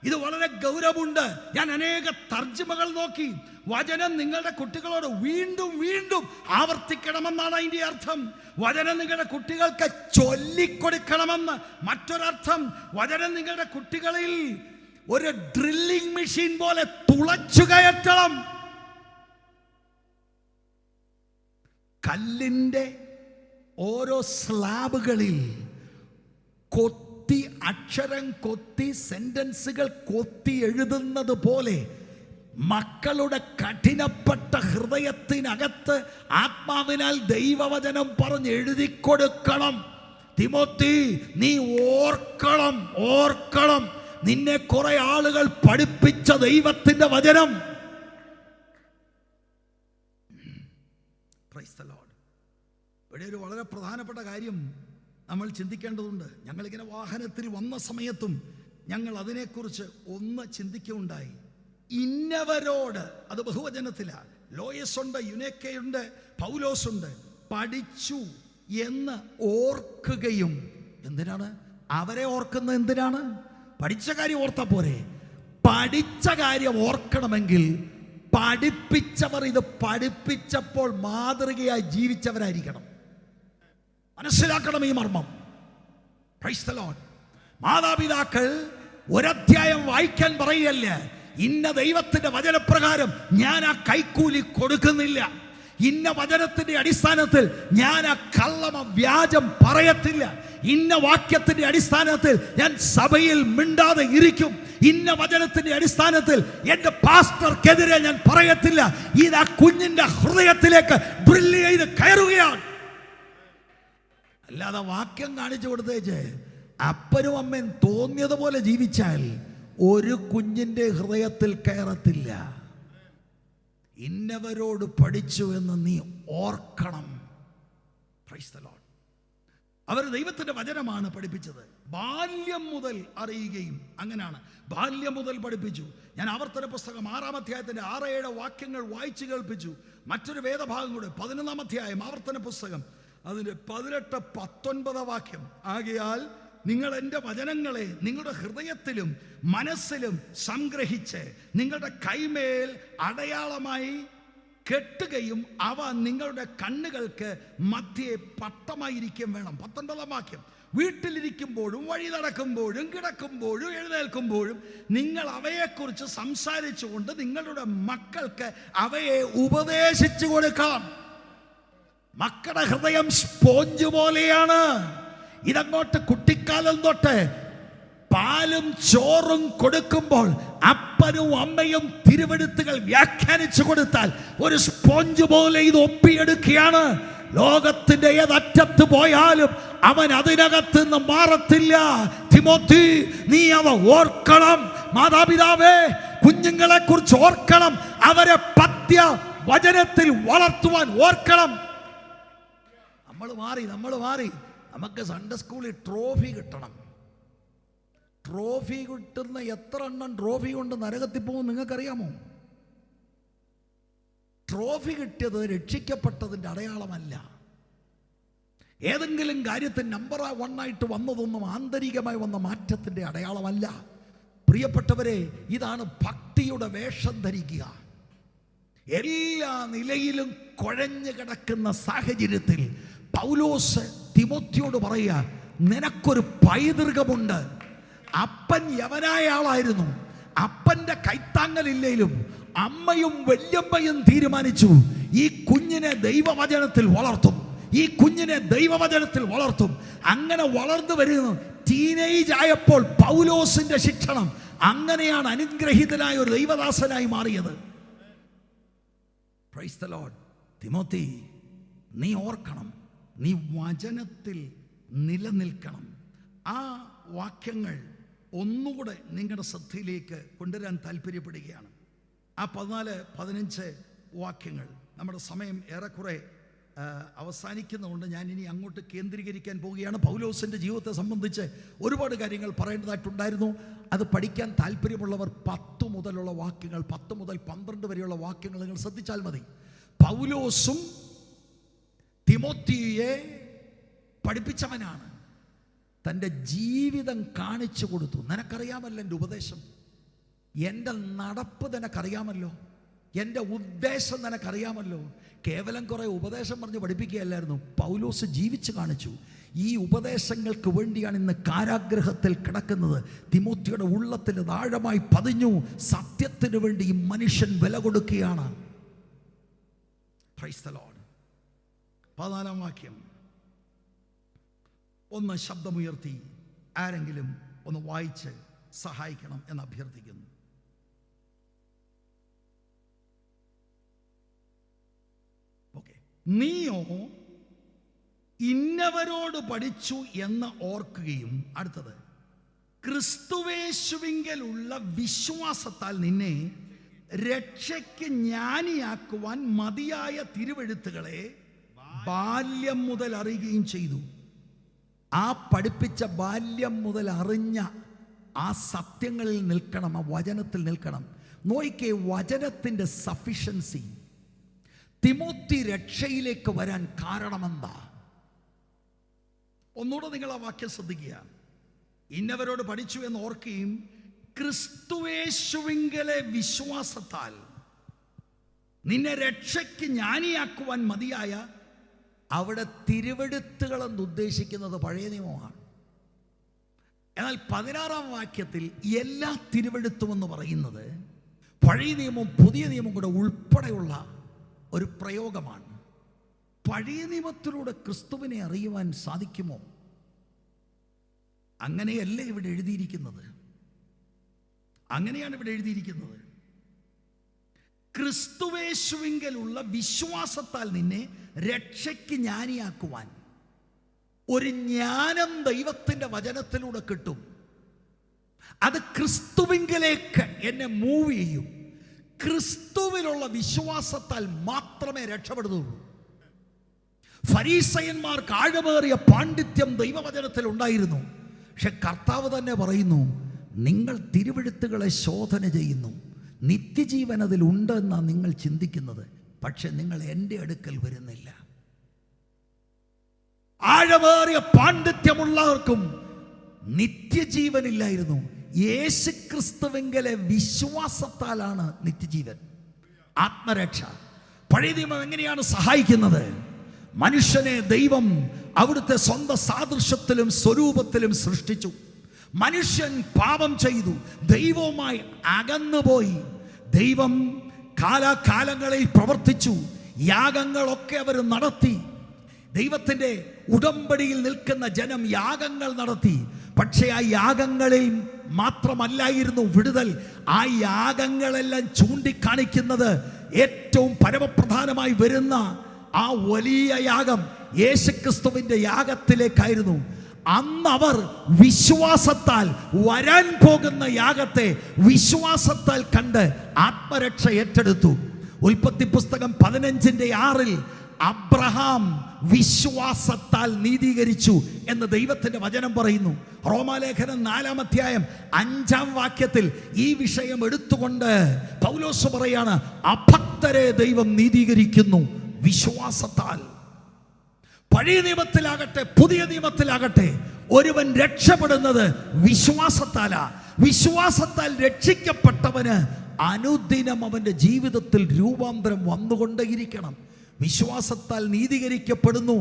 ഇത് വളരെ ഗൗരവമുണ്ട്. ഞാൻ അനേക തർജ്ജിമകൾ നോക്കി. വചനം നിങ്ങളുടെ കുട്ടികളോട് വീണ്ടും വീണ്ടും ആവർത്തിക്കണമെന്നാണ് അതിൻ്റെ അർത്ഥം. വചനം നിങ്ങളുടെ കുട്ടികൾക്ക് ചൊല്ലിക്കൊടുക്കണമെന്ന് മറ്റൊരർത്ഥം. വചനം നിങ്ങളുടെ കുട്ടികളിൽ ഒരു ഡ്രില്ലിംഗ് മെഷീൻ പോലെ തുളച്ചു കയറ്റണം. കല്ലിൻ്റെ ഓരോ സ്ലാബുകളിൽ കൊത്തി, അക്ഷരം കൊത്തി, സെന്റൻസുകൾ കൊത്തി എഴുതുന്നത് പോലെ മക്കളുടെ കഠിനപ്പെട്ട ഹൃദയത്തിനകത്ത് ആത്മാവിനാൽ ദൈവവചനം പറഞ്ഞ് എഴുതിക്കൊടുക്കണം. തിമോത്തി, നീ ഓർക്കണം, ഓർക്കണം, നിന്നെ കുറെ ആളുകൾ പഠിപ്പിച്ച ദൈവത്തിന്റെ വചനം. Price the Lord. ഇവിടെ ഒരു വളരെ പ്രധാനപ്പെട്ട കാര്യം നമ്മൾ ചിന്തിക്കേണ്ടതുണ്ട്. ഞങ്ങളിങ്ങനെ വാഹനത്തിൽ വന്ന സമയത്തും ഞങ്ങൾ അതിനെക്കുറിച്ച് ഒന്ന് ചിന്തിക്കുകയുണ്ടായി. ഇന്നവരോട്, അത് ബഹുവചനത്തിലാണ്. ലോയസ് ഉണ്ട്, യുനേക്കയുണ്ട്, പൗലോസുണ്ട്. പഠിച്ചു എന്ന് ഓർക്കുകയും. എന്തിനാണ് അവരെ ഓർക്കുന്നത്? എന്തിനാണ്? പഠിച്ച കാര്യം ഓർത്താ പോരെ. പഠിച്ച കാര്യം ഓർക്കണമെങ്കിൽ പഠിപ്പിച്ചവർ ഇത് പഠിപ്പിച്ചപ്പോൾ മാതൃകയായി ജീവിച്ചവരായിരിക്കണം. മനസ്സിലാക്കണം ഈ മർമ്മം. Price the Lord. മാതാപിതാക്കൾ ഒരധ്യായം വായിക്കാൻ പറയല്ല, ഇന്ന ദൈവത്തിന്റെ വചനപ്രകാരം ഞാൻ ആ കൈക്കൂലി കൊടുക്കുന്നില്ല, ഇന്ന വചനത്തിന്റെ അടിസ്ഥാനത്തിൽ ഞാൻ ആ കള്ളമ വ്യാജം പറയത്തില്ല, ഇന്ന വാക്യത്തിന്റെ അടിസ്ഥാനത്തിൽ ഞാൻ സഭയിൽ മിണ്ടാതെ ഇരിക്കും, ഇന്ന വചനത്തിന്റെ അടിസ്ഥാനത്തിൽ എന്റെ പാസ്റ്റർക്കെതിരെ ഞാൻ പറയത്തില്ല. ഇത് ആ കുഞ്ഞിന്റെ ഹൃദയത്തിലേക്ക് ഡ്രില്ല് ചെയ്ത് കയറുകയാണ്. അല്ലാതെ വാക്യം കാണിച്ചു കൊടുത്തേച്ച് അപ്പനും അമ്മയും തോന്നിയതുപോലെ ജീവിച്ചാൽ ഒരു കുഞ്ഞിന്റെ ഹൃദയത്തിൽ കയറത്തില്ല. ഇന്നവരോട് പഠിച്ചു എന്ന് നീ ഓർക്കണം. Price the Lord. അവർ ദൈവത്തിന്റെ വചനമാണ് പഠിപ്പിച്ചത്. ബാല്യം മുതൽ അറിയുകയും. അങ്ങനെയാണ്, ബാല്യം മുതൽ പഠിപ്പിച്ചു. ഞാൻ ആവർത്തന പുസ്തകം 6-ാം അധ്യായത്തിന്റെ 6-7 വാക്യങ്ങൾ വായിച്ചു കേൾപ്പിച്ചു. മറ്റൊരു വേദഭാഗം കൂടെ 11-ാം അധ്യായം ആവർത്തന പുസ്തകം അതിന്റെ 18-19 വാക്യം. ആകയാൽ നിങ്ങൾ എൻ്റെ വചനങ്ങളെ നിങ്ങളുടെ ഹൃദയത്തിലും മനസ്സിലും സംഗ്രഹിച്ച് നിങ്ങളുടെ കൈമേൽ അടയാളമായി കെട്ടുകയും അവ നിങ്ങളുടെ കണ്ണുകൾക്ക് മധ്യേ പട്ടമായിരിക്കും വേണം. 19-ാം വാക്യം. വീട്ടിലിരിക്കുമ്പോഴും വഴി നടക്കുമ്പോഴും കിടക്കുമ്പോഴും എഴുന്നേൽക്കുമ്പോഴും നിങ്ങൾ അവയെക്കുറിച്ച് സംസാരിച്ചുകൊണ്ട് നിങ്ങളുടെ മക്കൾക്ക് അവയെ ഉപദേശിച്ചു കൊടുക്കാം. മക്കളുടെ ഹൃദയം സ്പോഞ്ച് പോലെയാണ്. ഇതങ്ങോട്ട് കുട്ടിക്കാലം തൊട്ട് പാലും ചോറും കൊടുക്കുമ്പോൾ അപ്പനും അമ്മയും തിരുവെഴുത്തുകൾ വ്യാഖ്യാനിച്ചു കൊടുത്താൽ ഒരു സ്പോഞ്ച് പോലെ ഇത് ഒപ്പിയെടുക്കുകയാണ്. ലോകത്തിന്റെ ഏതറ്റത്ത് പോയാലും അവൻ അതിനകത്ത് നിന്ന് മാറത്തില്ല. തിമോത്തി, നീ അവ ഓർക്കണം. മാതാപിതാവേ, കുഞ്ഞുങ്ങളെ കുറിച്ച് ഓർക്കണം. അവരെ പത്യ വചനത്തിൽ വളർത്തുവാൻ ഓർക്കണം. നമ്മൾ മാറി. നമുക്ക് സൺഡേ സ്കൂളിൽ ട്രോഫി കിട്ടണം. ട്രോഫി കിട്ടുന്ന എത്ര എണ്ണം ട്രോഫി കൊണ്ട് നരകത്തിൽ പോകും നിങ്ങൾക്കറിയാമോ? ട്രോഫി കിട്ടിയത് രക്ഷിക്കപ്പെട്ടതിൻ്റെ അടയാളമല്ല. ഏതെങ്കിലും കാര്യത്തിൽ നമ്പർ 1 ആയിട്ട് വന്നതൊന്നും ആന്തരികമായി വന്ന മാറ്റത്തിൻ്റെ അടയാളമല്ല. പ്രിയപ്പെട്ടവരെ, ഇതാണ് ഭക്തിയുടെ വേഷം ധരിക്കുക. എല്ലാ നിലയിലും കുഴഞ്ഞു കിടക്കുന്ന സാഹചര്യത്തിൽ പൗലോസ് തിമോത്തിയോട് പറയുക, നിനക്കൊരു പൈതൃകമുണ്ട്. അപ്പൻ യവനായ ആളായിരുന്നു. അപ്പന്റെ കൈത്താങ്ങലില്ലേലും അമ്മയും വല്യമ്മയും തീരുമാനിച്ചു, ഈ കുഞ്ഞിനെ ദൈവവചനത്തിൽ വളർത്തും, ഈ കുഞ്ഞിനെ ദൈവവചനത്തിൽ വളർത്തും. അങ്ങനെ വളർന്നു വരുന്നു. ടീനേജ് ആയപ്പോൾ പൗലോസിന്റെ ശിക്ഷണം. അങ്ങനെയാണ് അനുഗ്രഹീതനായ ഒരു ദൈവദാസനായി മാറിയത്. Price the Lord. തിമോത്തി, നീ ഓർക്കണം, നീ വചനത്തിൽ നിലനിൽക്കണം. ആ വാക്യങ്ങൾ ഒന്നുകൂടെ നിങ്ങളുടെ ശ്രദ്ധയിലേക്ക് കൊണ്ടുവരാൻ താല്പര്യപ്പെടുകയാണ്. ആ 14-15 വാക്യങ്ങൾ. നമ്മുടെ സമയം ഏറെക്കുറെ അവസാനിക്കുന്നതുകൊണ്ട് ഞാൻ ഇനി അങ്ങോട്ട് കേന്ദ്രീകരിക്കാൻ പോവുകയാണ്. പൗലോസിൻ്റെ ജീവിതത്തെ സംബന്ധിച്ച് ഒരുപാട് കാര്യങ്ങൾ പറയേണ്ടതായിട്ടുണ്ടായിരുന്നു. അത് പഠിക്കാൻ താല്പര്യമുള്ളവർ 10 മുതലുള്ള വാക്യങ്ങൾ, 10 മുതൽ 12 വരെയുള്ള വാക്യങ്ങൾ നിങ്ങൾ ശ്രദ്ധിച്ചാൽ മതി. പൗലോസും തിമോത്തിയെ പഠിപ്പിച്ചവനാണ്. തൻ്റെ ജീവിതം കാണിച്ചു കൊടുത്തു. നിനക്കറിയാമല്ലോ എൻ്റെ ഉപദേശം, എൻ്റെ നടപ്പ് നിനക്കറിയാമല്ലോ, എൻ്റെ ഉദ്ദേശം നിനക്കറിയാമല്ലോ. കേവലം കുറേ ഉപദേശം പറഞ്ഞ് പഠിപ്പിക്കുകയല്ലായിരുന്നു. പൗലോസ് ജീവിച്ച് കാണിച്ചു. ഈ ഉപദേശങ്ങൾക്ക് വേണ്ടിയാണ് ഇന്ന് കാരാഗ്രഹത്തിൽ കിടക്കുന്നത്. തിമോത്തിയുടെ ഉള്ളത്തിൽ ആഴമായി പതിഞ്ഞു. സത്യത്തിന് വേണ്ടി ഈ മനുഷ്യൻ വില കൊടുക്കുകയാണ്. Price the Lord. 14-ാം വാക്യം ഒന്ന് ശബ്ദമുയർത്തി ആരെങ്കിലും ഒന്ന് വായിച്ച് സഹായിക്കണം എന്ന് അഭ്യർത്ഥിക്കുന്നു. ഓക്കെ. നീയോ ഇന്നവരോട് പഠിച്ചു എന്ന് ഓർക്കുകയും, അടുത്തത്, ക്രിസ്തുവേശുവിങ്കലുള്ള വിശ്വാസത്താൽ നിന്നെ രക്ഷയ്ക്ക് ജ്ഞാനിയാക്കുവാൻ മതിയായ തിരുവെഴുത്തുകളെ ബാല്യം മുതൽ അറിയുകയും ചെയ്തു. ആ പഠിപ്പിച്ച ബാല്യം മുതൽ അറിഞ്ഞ ആ സത്യങ്ങളിൽ നിൽക്കണം, ആ വചനത്തിൽ നിൽക്കണം. നോയിക്കേ, വചനത്തിൻ്റെ സഫിഷ്യൻസി തിമോത്തി രക്ഷയിലേക്ക് വരാൻ കാരണമെന്താ? ഒന്നുകൂടെ നിങ്ങൾ ആ വാക്യം ശ്രദ്ധിക്കുക. ഇന്നവരോട് പഠിച്ചു എന്ന് ഓർക്കുകയും ക്രിസ്തുയേശുവിങ്കലെ വിശ്വാസത്താൽ നിന്നെ രക്ഷയ്ക്ക് ജ്ഞാനിയാക്കുവാൻ മതിയായ. അവിടെ തിരുവെഴുത്തുകളെന്ന് ഉദ്ദേശിക്കുന്നത് പഴയ നിയമമാണ്. എന്നാൽ 16-ാം വാക്യത്തിൽ എല്ലാ തിരുവെഴുത്തും എന്ന് പറയുന്നത് പഴയ നിയമവും പുതിയ നിയമവും കൂടെ ഉൾപ്പെടെയുള്ള ഒരു പ്രയോഗമാണ്. പഴയ നിയമത്തിലൂടെ ക്രിസ്തുവിനെ അറിയുവാൻ സാധിക്കുമോ? അങ്ങനെയല്ല ഇവിടെ എഴുതിയിരിക്കുന്നത്. അങ്ങനെയാണ് ഇവിടെ എഴുതിയിരിക്കുന്നത്. ക്രിസ്തുവേശുവിങ്കലുള്ള വിശ്വാസത്താൽ നിന്നെ രക്ഷയ്ക്ക് ജ്ഞാനിയാക്കുവാൻ ഒരു ജ്ഞാനം ദൈവത്തിൻ്റെ വചനത്തിലൂടെ കിട്ടും. അത് ക്രിസ്തുവിങ്കലേക്ക് എന്നെ മൂവ് ചെയ്യും. ക്രിസ്തുവിലുള്ള വിശ്വാസത്താൽ മാത്രമേ രക്ഷപ്പെടുന്നുള്ളൂ. ഫരീസയന്മാർക്ക് ആഴമേറിയ പാണ്ഡിത്യം ദൈവവചനത്തിൽ ഉണ്ടായിരുന്നു. പക്ഷെ കർത്താവ് തന്നെ പറയുന്നു, നിങ്ങൾ തിരുവെഴുത്തുകളെ ശോധന ചെയ്യുന്നു, നിത്യജീവൻ അതിലുണ്ട് എന്നാണ് നിങ്ങൾ ചിന്തിക്കുന്നത്, പക്ഷെ നിങ്ങൾ എൻ്റെ അടുക്കൽ വരുന്നില്ല. ആഴമേറിയ പാണ്ഡിത്യമുള്ളവർക്കും നിത്യജീവനില്ലായിരുന്നു. യേശുക്രിസ്തുവിങ്കലെ വിശ്വാസത്താലാണ് നിത്യജീവൻ, ആത്മരക്ഷ. പഴയ നിയമം എങ്ങനെയാണ് സഹായിക്കുന്നത്? മനുഷ്യനെ ദൈവം അവിടുത്തെ സ്വന്തം സാദൃശ്യത്തിലും സ്വരൂപത്തിലും സൃഷ്ടിച്ചു. മനുഷ്യൻ പാപം ചെയ്തു, ദൈവവുമായി അകന്നുപോയി. ദൈവം കാലാകാലങ്ങളിൽ പ്രവർത്തിച്ചു, യാഗങ്ങളൊക്കെ അവർ നടത്തി. ദൈവത്തിൻ്റെ ഉടമ്പടിയിൽ നിൽക്കുന്ന ജനം യാഗങ്ങൾ നടത്തി. പക്ഷേ ആ യാഗങ്ങളിൽ മാത്രമല്ലായിരുന്നു വിടുതൽ. ആ യാഗങ്ങളെല്ലാം ചൂണ്ടിക്കാണിക്കുന്നത് ഏറ്റവും പരമപ്രധാനമായി വരുന്ന ആ വലിയ യാഗം യേശുക്രിസ്തുവിൻ്റെ യാഗത്തിലേക്കായിരുന്നു. അന്ന് അവർ വിശ്വാസത്താൽ വരാൻ പോകുന്ന യാഗത്തെ വിശ്വാസത്താൽ കണ്ട് ആത്മരക്ഷ ഏറ്റെടുത്തു. ഉൽപ്പത്തി പുസ്തകം 15:6 അബ്രഹാം വിശ്വാസത്താൽ നീതീകരിച്ചു എന്ന് ദൈവത്തിന്റെ വചനം പറയുന്നു. റോമാലേഖനം 4-ാം അധ്യായം 5-ാം വാക്യത്തിൽ ഈ വിഷയം എടുത്തുകൊണ്ട് പൗലോസ് പറയാണ്, അഭക്തരെ ദൈവം നീതീകരിക്കുന്നു വിശ്വാസത്താൽ. പഴയ നിയമത്തിലാകട്ടെ പുതിയ നിയമത്തിലാകട്ടെ ഒരുവൻ രക്ഷപ്പെടുന്നത് വിശ്വാസത്താലാ. വിശ്വാസത്താൽ രക്ഷിക്കപ്പെട്ടവന് അനുദിനം അവന്റെ ജീവിതത്തിൽ രൂപാന്തരം വന്നുകൊണ്ടേയിരിക്കണം. വിശ്വാസത്താൽ നീതീകരിക്കപ്പെടുന്നു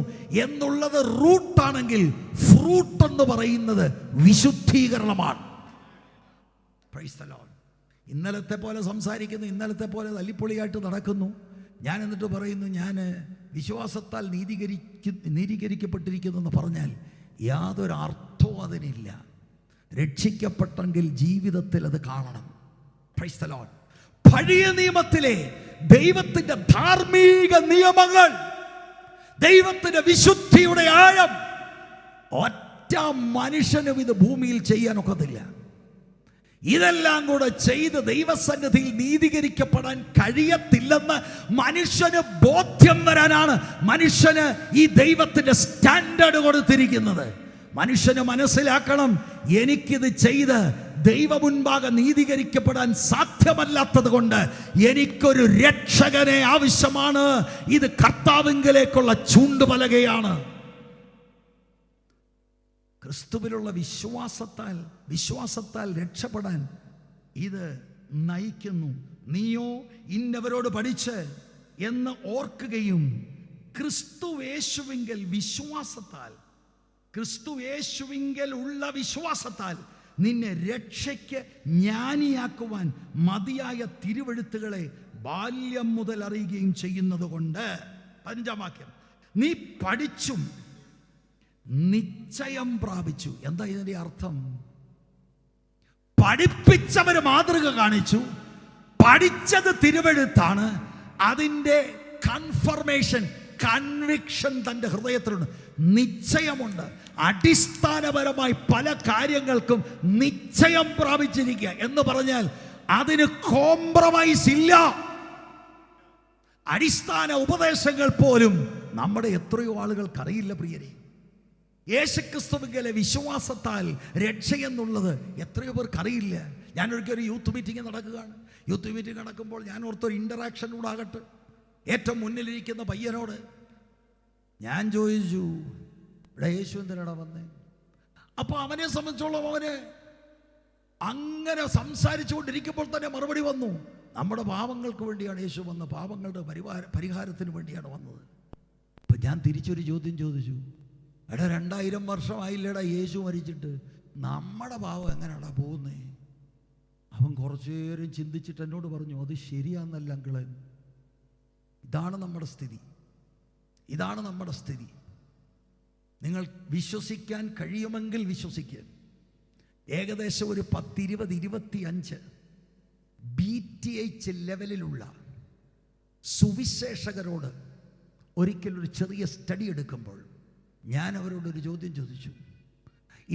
എന്നുള്ളത് റൂട്ടാണെങ്കിൽ ഫ്രൂട്ട് എന്ന് പറയുന്നത് വിശുദ്ധീകരണമാണ്. Price the Lord. ഇന്നലത്തെ പോലെ സംസാരിക്കുന്നു, ഇന്നലത്തെ പോലെ തല്ലിപ്പൊളിയായിട്ട് നടക്കുന്നു. ഞാൻ എന്നിട്ട് പറയുന്നു ഞാൻ വിശ്വാസത്താൽ നീതീകരിക്കപ്പെട്ടിരിക്കുന്നു എന്ന് പറഞ്ഞാൽ യാതൊരു അർത്ഥവും അതിനില്ല. രക്ഷിക്കപ്പെട്ടെങ്കിൽ ജീവിതത്തിൽ അത് കാണണം. Price the Lord. പഴയ നിയമത്തിലെ ദൈവത്തിന്റെ ധാർമ്മിക നിയമങ്ങൾ, ദൈവത്തിന്റെ വിശുദ്ധിയുടെ ആഴം ഒറ്റ മനുഷ്യനും ഇത് ഭൂമിയിൽ ചെയ്യാനൊക്കത്തില്ല. ഇതെല്ലാം കൂടെ ചെയ്ത് ദൈവസന്നിധിയിൽ നീതീകരിക്കപ്പെടാൻ കഴിയത്തില്ലെന്ന് മനുഷ്യന് ബോധ്യം വരാനാണ് മനുഷ്യന് ഈ ദൈവത്തിന്റെ സ്റ്റാൻഡേർഡ് കൊടുത്തിരിക്കുന്നത്. മനുഷ്യന് മനസ്സിലാക്കണം, എനിക്കിത് ചെയ്ത് ദൈവ മുൻപാകെ നീതീകരിക്കപ്പെടാൻ സാധ്യമല്ലാത്തത് കൊണ്ട് എനിക്കൊരു രക്ഷകനെ ആവശ്യമാണ്. ഇത് കർത്താവിങ്കലേക്കുള്ള ചൂണ്ടുപലകയാണ്. ക്രിസ്തുവിലുള്ള വിശ്വാസത്താൽ രക്ഷപ്പെടാൻ ഇത് നയിക്കുന്നു. നീയോ ഇന്നവരോട് പഠിച്ച് എന്ന് ഓർക്കുകയും ക്രിസ്തുയേശുവിങ്കൽ ഉള്ള വിശ്വാസത്താൽ നിന്നെ രക്ഷയ്ക്ക് ജ്ഞാനിയാക്കുവാൻ മതിയായ തിരുവെഴുത്തുകളെ ബാല്യം മുതൽ അറിയുകയും ചെയ്യുന്നത് കൊണ്ട്. 5-ാം വാക്യം, നീ പഠിച്ചും നിശ്ചയം പ്രാപിച്ചു. എന്താ ഇതിന്റെ അർത്ഥം? പഠിപ്പിച്ചവര് മാതൃക കാണിച്ചു, പഠിച്ചത് തിരുവെഴുത്താണ്, അതിൻ്റെ കൺവിക്ഷൻ തൻ്റെ ഹൃദയത്തിലുണ്ട്, നിശ്ചയമുണ്ട്. അടിസ്ഥാനപരമായി പല കാര്യങ്ങൾക്കും നിശ്ചയം പ്രാപിച്ചിരിക്കുക എന്ന് പറഞ്ഞാൽ അതിന് കോംപ്രമൈസ് ഇല്ല. അടിസ്ഥാന ഉപദേശങ്ങൾ പോലും നമ്മുടെ എത്രയോ ആളുകൾക്ക് അറിയില്ല പ്രിയരെ. യേശുക്രിസ്തുവിലെ വിശ്വാസത്താൽ രക്ഷയെന്നുള്ളത് എത്രയോ പേർക്ക് അറിയില്ല. ഞാനൊരിക്കൽ ഒരു യൂത്ത് മീറ്റിംഗ് നടക്കുകയാണ്. യൂത്ത് മീറ്റിംഗ് നടക്കുമ്പോൾ ഞാൻ ഓർത്തൊരു ഇൻ്ററാക്ഷൻ കൂടെ ആകട്ടെ. ഏറ്റവും മുന്നിലിരിക്കുന്ന പയ്യനോട് ഞാൻ ചോദിച്ചു, ഇവിടെ യേശു എന്തിനാണ് വന്നേ? അപ്പോൾ അവനെ സംബന്ധിച്ചോളം അവന് അങ്ങനെ സംസാരിച്ചു കൊണ്ടിരിക്കുമ്പോൾ തന്നെ മറുപടി വന്നു, നമ്മുടെ പാപങ്ങൾക്ക് വേണ്ടിയാണ് യേശു വന്നത്, പാപങ്ങളുടെ പരിഹാരത്തിന് വേണ്ടിയാണ് വന്നത്. അപ്പം ഞാൻ തിരിച്ചൊരു ചോദ്യം ചോദിച്ചു, എടാ 2000 വർഷമായില്ലേടാ യേശു മരിച്ചിട്ട്, നമ്മുടെ പാവം എങ്ങനെയാടാ പോകുന്നേ? അവൻ കുറച്ചു നേരം ചിന്തിച്ചിട്ട് എന്നോട് പറഞ്ഞു, അത് ശരിയാന്നല്ല അങ്കിളെ, ഇതാണ് നമ്മുടെ സ്ഥിതി, ഇതാണ് നമ്മുടെ സ്ഥിതി. നിങ്ങൾ വിശ്വസിക്കാൻ കഴിയുമെങ്കിൽ വിശ്വസിക്കുക. ഏകദേശം ഒരു 10, 20, 25 BTH ലെവലിലുള്ള സുവിശേഷകരോട് ഒരിക്കലൊരു ചെറിയ സ്റ്റഡി എടുക്കുമ്പോൾ ഞാൻ അവരോടൊരു ചോദ്യം ചോദിച്ചു.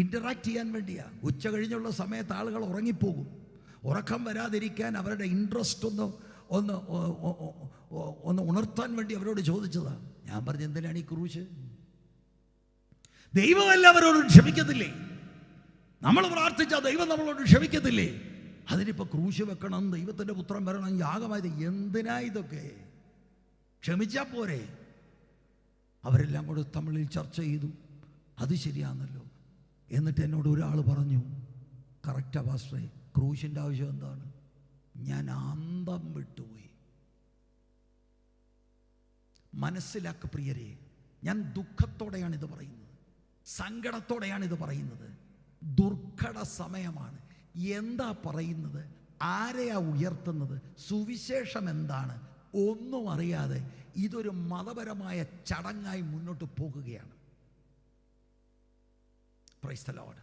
ഇൻ്ററാക്ട് ചെയ്യാൻ വേണ്ടിയാ. ഉച്ച കഴിഞ്ഞുള്ള സമയത്ത് ആളുകൾ ഉറങ്ങിപ്പോകും. ഉറക്കം വരാതിരിക്കാൻ അവരുടെ ഇൻട്രസ്റ്റ് ഒന്ന് ഉണർത്താൻ വേണ്ടി അവരോട് ചോദിച്ചതാ. ഞാൻ പറഞ്ഞു, എന്തിനാണ് ഈ ക്രൂശ്? ദൈവം എല്ലാവരോടും ക്ഷമിക്കത്തില്ലേ? നമ്മൾ പ്രാർത്ഥിച്ചാൽ ദൈവം നമ്മളോട് ക്ഷമിക്കത്തില്ലേ? അതിനിപ്പോൾ ക്രൂശ് വെക്കണം, ദൈവത്തിൻ്റെ പുത്രൻ വരണം, യാഗമായത് എന്തിനാ ഇതൊക്കെ? ക്ഷമിച്ചാൽ പോരെ? അവരെല്ലാം കൂടെ തമ്മിൽ ചർച്ച ചെയ്തു. അത് ശരിയാണല്ലോ. എന്നിട്ട് എന്നോട് ഒരാൾ പറഞ്ഞു, കറക്റ്റാ പാസ്റ്ററേ, ക്രൂശിൻ്റെ ആവശ്യം എന്താണ്? ഞാൻ അന്തം വിട്ടുപോയി. മനസ്സിലാക്ക പ്രിയരെ, ഞാൻ ദുഃഖത്തോടെയാണ് ഇത് പറയുന്നത്, സങ്കടത്തോടെയാണ് ഇത് പറയുന്നത്. ദുർഘട സമയമാണ്. എന്താ പറയുന്നത്? ആരെയാ ഉയർത്തുന്നത്? സുവിശേഷം എന്താണ്? ഒന്നും അറിയാതെ ഇതൊരു മതപരമായ ചടങ്ങായി മുന്നോട്ട് പോകുകയാണ്. Price the Lord.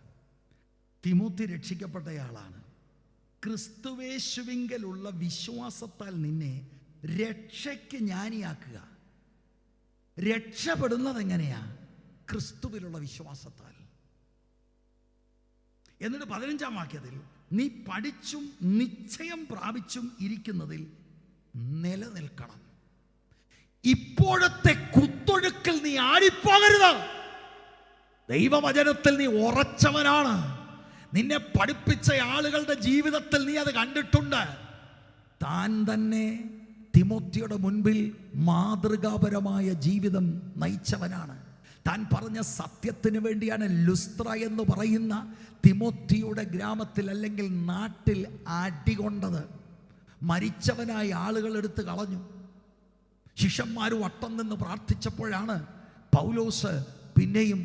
തിമോത്തി രക്ഷിക്കപ്പെട്ടയാളാണ്. ക്രിസ്തുവേശുവിങ്കലുള്ള വിശ്വാസത്താൽ നിന്നെ രക്ഷയ്ക്ക് ജ്ഞാനിയാക്കുക. രക്ഷപ്പെടുന്നത് എങ്ങനെയാ? ക്രിസ്തുവിലുള്ള വിശ്വാസത്താൽ. എന്നിട്ട് 15-ാം വാക്യത്തിൽ, നീ പഠിച്ചും നിശ്ചയം പ്രാപിച്ചും ഇരിക്കുന്നതിൽ നിലനിൽക്കണം. ഇപ്പോഴത്തെ കുത്തൊഴുക്കിൽ നീ ആടിപ്പോകരുത്. ദൈവവചനത്തിൽ നീ ഉറച്ചവനാണ്. നിന്നെ പഠിപ്പിച്ച ആളുകളുടെ ജീവിതത്തിൽ നീ അത് കണ്ടിട്ടുണ്ട്. താൻ തന്നെ തിമോത്തിയുടെ മുൻപിൽ മാതൃകാപരമായ ജീവിതം നയിച്ചവനാണ്. താൻ പറഞ്ഞ സത്യത്തിന് വേണ്ടിയാണ് ലുസ്ത്ര എന്ന് പറയുന്ന തിമോത്തിയുടെ ഗ്രാമത്തിൽ അല്ലെങ്കിൽ നാട്ടിൽ അടികൊണ്ടത്. മരിച്ചവനായ ആളുകൾ എടുത്ത് കളഞ്ഞു. ശിഷ്യന്മാർ വട്ടം നിന്ന് പ്രാർത്ഥിച്ചപ്പോഴാണ് പൗലോസ് പിന്നെയും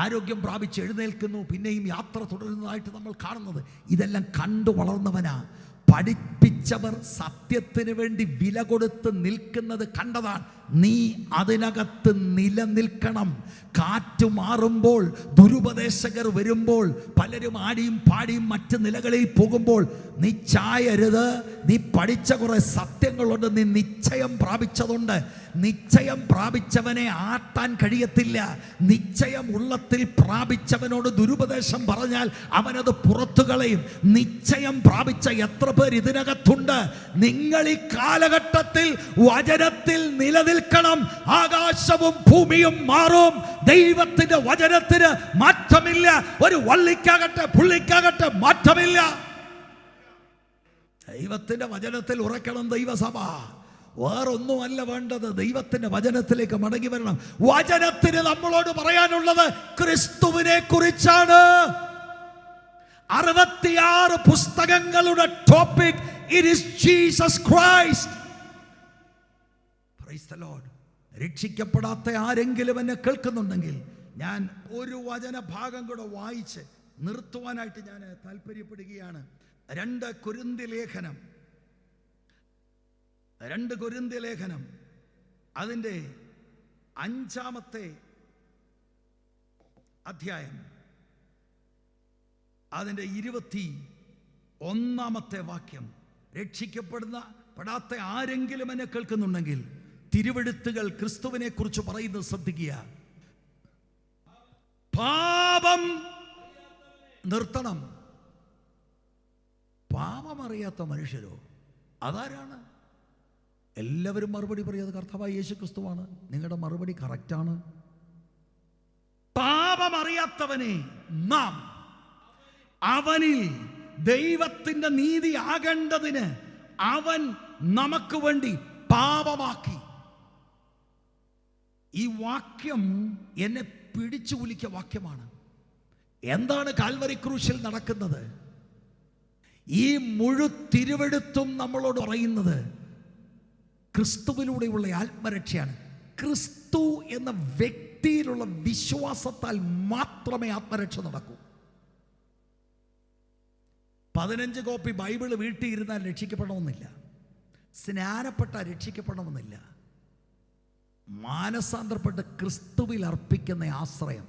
ആരോഗ്യം പ്രാപിച്ച് എഴുന്നേൽക്കുന്നു, പിന്നെയും യാത്ര തുടരുന്നതായിട്ട് നമ്മൾ കാണുന്നത്. ഇതെല്ലാം കണ്ടു വളർന്നവനാ. പഠിപ്പിച്ചവർ സത്യത്തിന് വേണ്ടി വില കൊടുത്ത് നിൽക്കുന്നത് കണ്ടതാണ്. നീ അതിനകത്ത് നിലനിൽക്കണം. കാറ്റ് മാറുമ്പോൾ, ദുരുപദേശകർ വരുമ്പോൾ, പലരും ആടിയും പാടിയും മറ്റ് നിലകളിൽ പോകുമ്പോൾ നീ ചായരുത്. നീ പഠിച്ച കുറെ സത്യങ്ങളുണ്ട്, നീ നിശ്ചയം പ്രാപിച്ചതുണ്ട്. നിശ്ചയം പ്രാപിച്ചവനെ ആട്ടാൻ കഴിയത്തില്ല. നിശ്ചയം ഉള്ളത്തിൽ പ്രാപിച്ചവനോട് ദുരുപദേശം പറഞ്ഞാൽ അവനത് പുറത്തു കളയും. നിശ്ചയം പ്രാപിച്ച എത്ര പേർ ഇതിനകത്തുണ്ട്? നിങ്ങൾ ഈ കാലഘട്ടത്തിൽ വചനത്തിൽ നിലനിൽക്കണം. ആകാശവും ഭൂമിയും മാറും, ദൈവത്തിന്റെ വചനത്തിന് മാറ്റമില്ല. ഒരു വള്ളിക്കാകട്ടെ പുള്ളിക്കാകട്ടെ മാറ്റമില്ല. ദൈവത്തിന്റെ വചനത്തിൽ ഉറക്കണം ദൈവസഭ. വേറൊന്നുമല്ല വേണ്ടത്, ദൈവത്തിന്റെ വചനത്തിലേക്ക് മടങ്ങി വരണം. വചനത്തിന് നമ്മളോട് പറയാനുള്ളത് ക്രിസ്തുവിനെ കുറിച്ചാണ്. 66 പുസ്തകങ്ങളുടെ topic it is Jesus Christ. Praise the Lord. രക്ഷിക്കപ്പെടാത്ത ആരെങ്കിലും എന്നെ കേൾക്കുന്നുണ്ടെങ്കിൽ ഞാൻ ഒരു വചന ഭാഗം കൂടെ വായിച്ച് നിർത്തുവാനായിട്ട് ഞാൻ താല്പര്യപ്പെടുകയാണ്. 2 കൊരിന്ത്യർ ലേഖനം അതിൻ്റെ 5-ാമത്തെ അധ്യായം അതിൻ്റെ 21-ാമത്തെ വാക്യം. രക്ഷിക്കപ്പെടാത്ത ആരെങ്കിലും എന്നെ കേൾക്കുന്നുണ്ടെങ്കിൽ തിരുവെഴുത്തുകൾ ക്രിസ്തുവിനെ കുറിച്ച് പറയുന്നത് ശ്രദ്ധിക്കുക. പാപം നിർത്തണം. പാപമറിയാത്ത മനുഷ്യരോ? അതാരാണ്? എല്ലാവരും മറുപടി പറയാതെ കർത്താവായ യേശു ക്രിസ്തുവാണ്. നിങ്ങളുടെ മറുപടി കറക്റ്റാണ്. പാപം അറിയാത്തവനെ നാം അവനിൽ ദൈവത്തിന്റെ നീതി ആകേണ്ടതിന് അവൻ നമുക്ക് വേണ്ടി പാപമാക്കി. ഈ വാക്യം എന്നെ പിടിച്ചു കുലുക്കിയ വാക്യമാണ്. എന്താണ് കാൽവരി ക്രൂശിൽ നടക്കുന്നത്? ഈ തിരുവെഴുത്തും നമ്മളോട് പറയുന്നത് ക്രിസ്തുവിലൂടെയുള്ള ആത്മരക്ഷയാണ്. ക്രിസ്തു എന്ന വ്യക്തിയിലുള്ള വിശ്വാസത്താൽ മാത്രമേ ആത്മരക്ഷ നടക്കൂ. 15 കോപ്പി ബൈബിള് വീട്ടിൽ ഇരുന്നാൽ രക്ഷിക്കപ്പെടണമെന്നില്ല. സ്നാനപ്പെട്ട രക്ഷിക്കപ്പെടണമെന്നില്ല. മാനസാന്തരപ്പെട്ട് ക്രിസ്തുവിൽ അർപ്പിക്കുന്ന ആശ്രയം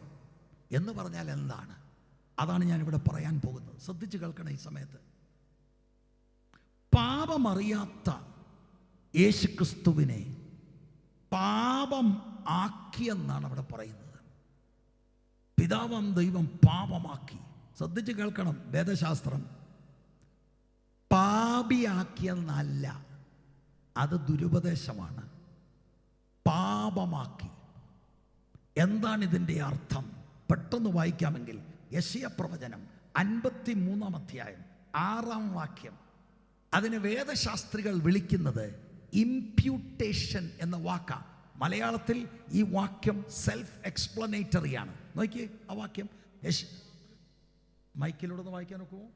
എന്ന് പറഞ്ഞാൽ എന്താണ്? അതാണ് ഞാനിവിടെ പറയാൻ പോകുന്നത്. ശ്രദ്ധിച്ച് കേൾക്കണം ഈ സമയത്ത്. പാപമറിയാത്ത യേശുക്രിസ്തുവിനെ പാപം ആക്കിയെന്നാണ് അവിടെ പറയുന്നത്. പിതാവാം ദൈവം പാപമാക്കി. ശ്രദ്ധിച്ച് കേൾക്കണം, വേദശാസ്ത്രം പാപിയാക്കിയെന്നല്ല, അത് ദുരുപദേശമാണ്. പാപമാക്കി. എന്താണ് ഇതിൻ്റെ അർത്ഥം? പെട്ടെന്ന് വായിക്കാമെങ്കിൽ യെശയ്യാ പ്രവചനം 53-ാം അധ്യായം 6-ാം വാക്യം. അതിന് വേദശാസ്ത്രികൾ വിളിക്കുന്നത് ഇംപ്യൂട്ടേഷൻ എന്ന വാക്കാണ്. മലയാളത്തിൽ ഈ വാക്യം സെൽഫ് എക്സ്പ്ലനേറ്ററിയാണ്. നോക്കിയേ ആ വാക്യം. മൈക്കിലൂടെ ഒന്ന് വായിക്കാൻ നോക്കുമോ?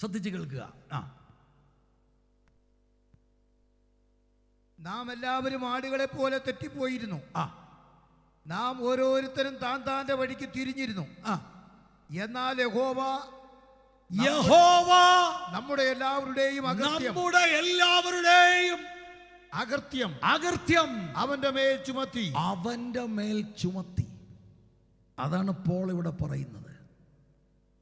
ശ്രദ്ധിച്ച് കേൾക്കുക. നാം എല്ലാവരും ആടുകളെ പോലെ തെറ്റിപ്പോയിരുന്നു. നാം ഓരോരുത്തരും താൻ താന്റെ വഴിക്ക് തിരിഞ്ഞിരുന്നു. എന്നാൽ യഹോവ നമ്മുടെ എല്ലാവരുടെയും അകൃത്യം അവന്റെ മേൽ ചുമത്തി. അതാണ് പോൾ ഇവിടെ പറയുന്നത്.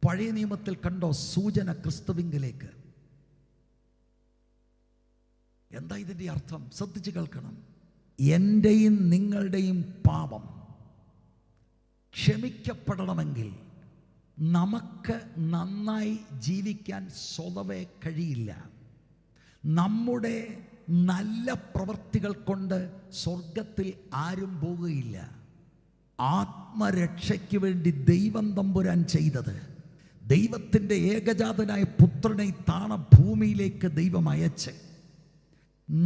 പഴയ നിയമത്തിൽ കണ്ടോ സൂചന ക്രിസ്തുവിങ്കലേക്ക്? എന്താ ഇതിൻ്റെ അർത്ഥം? ശ്രദ്ധിച്ച് കേൾക്കണം. എൻ്റെയും നിങ്ങളുടെയും പാപം ക്ഷമിക്കപ്പെടണമെങ്കിൽ നമുക്ക് നന്നായി ജീവിക്കാൻ സ്വതവേ കഴിയില്ല. നമ്മുടെ നല്ല പ്രവൃത്തികൾ കൊണ്ട് സ്വർഗത്തിൽ ആരും പോകുകയില്ല. ആത്മരക്ഷയ്ക്ക് വേണ്ടി ദൈവം തമ്പുരാൻ ചെയ്തത്, ദൈവത്തിൻ്റെ ഏകജാതനായ പുത്രനെ താണ ഭൂമിയിലേക്ക് ദൈവം അയച്ച്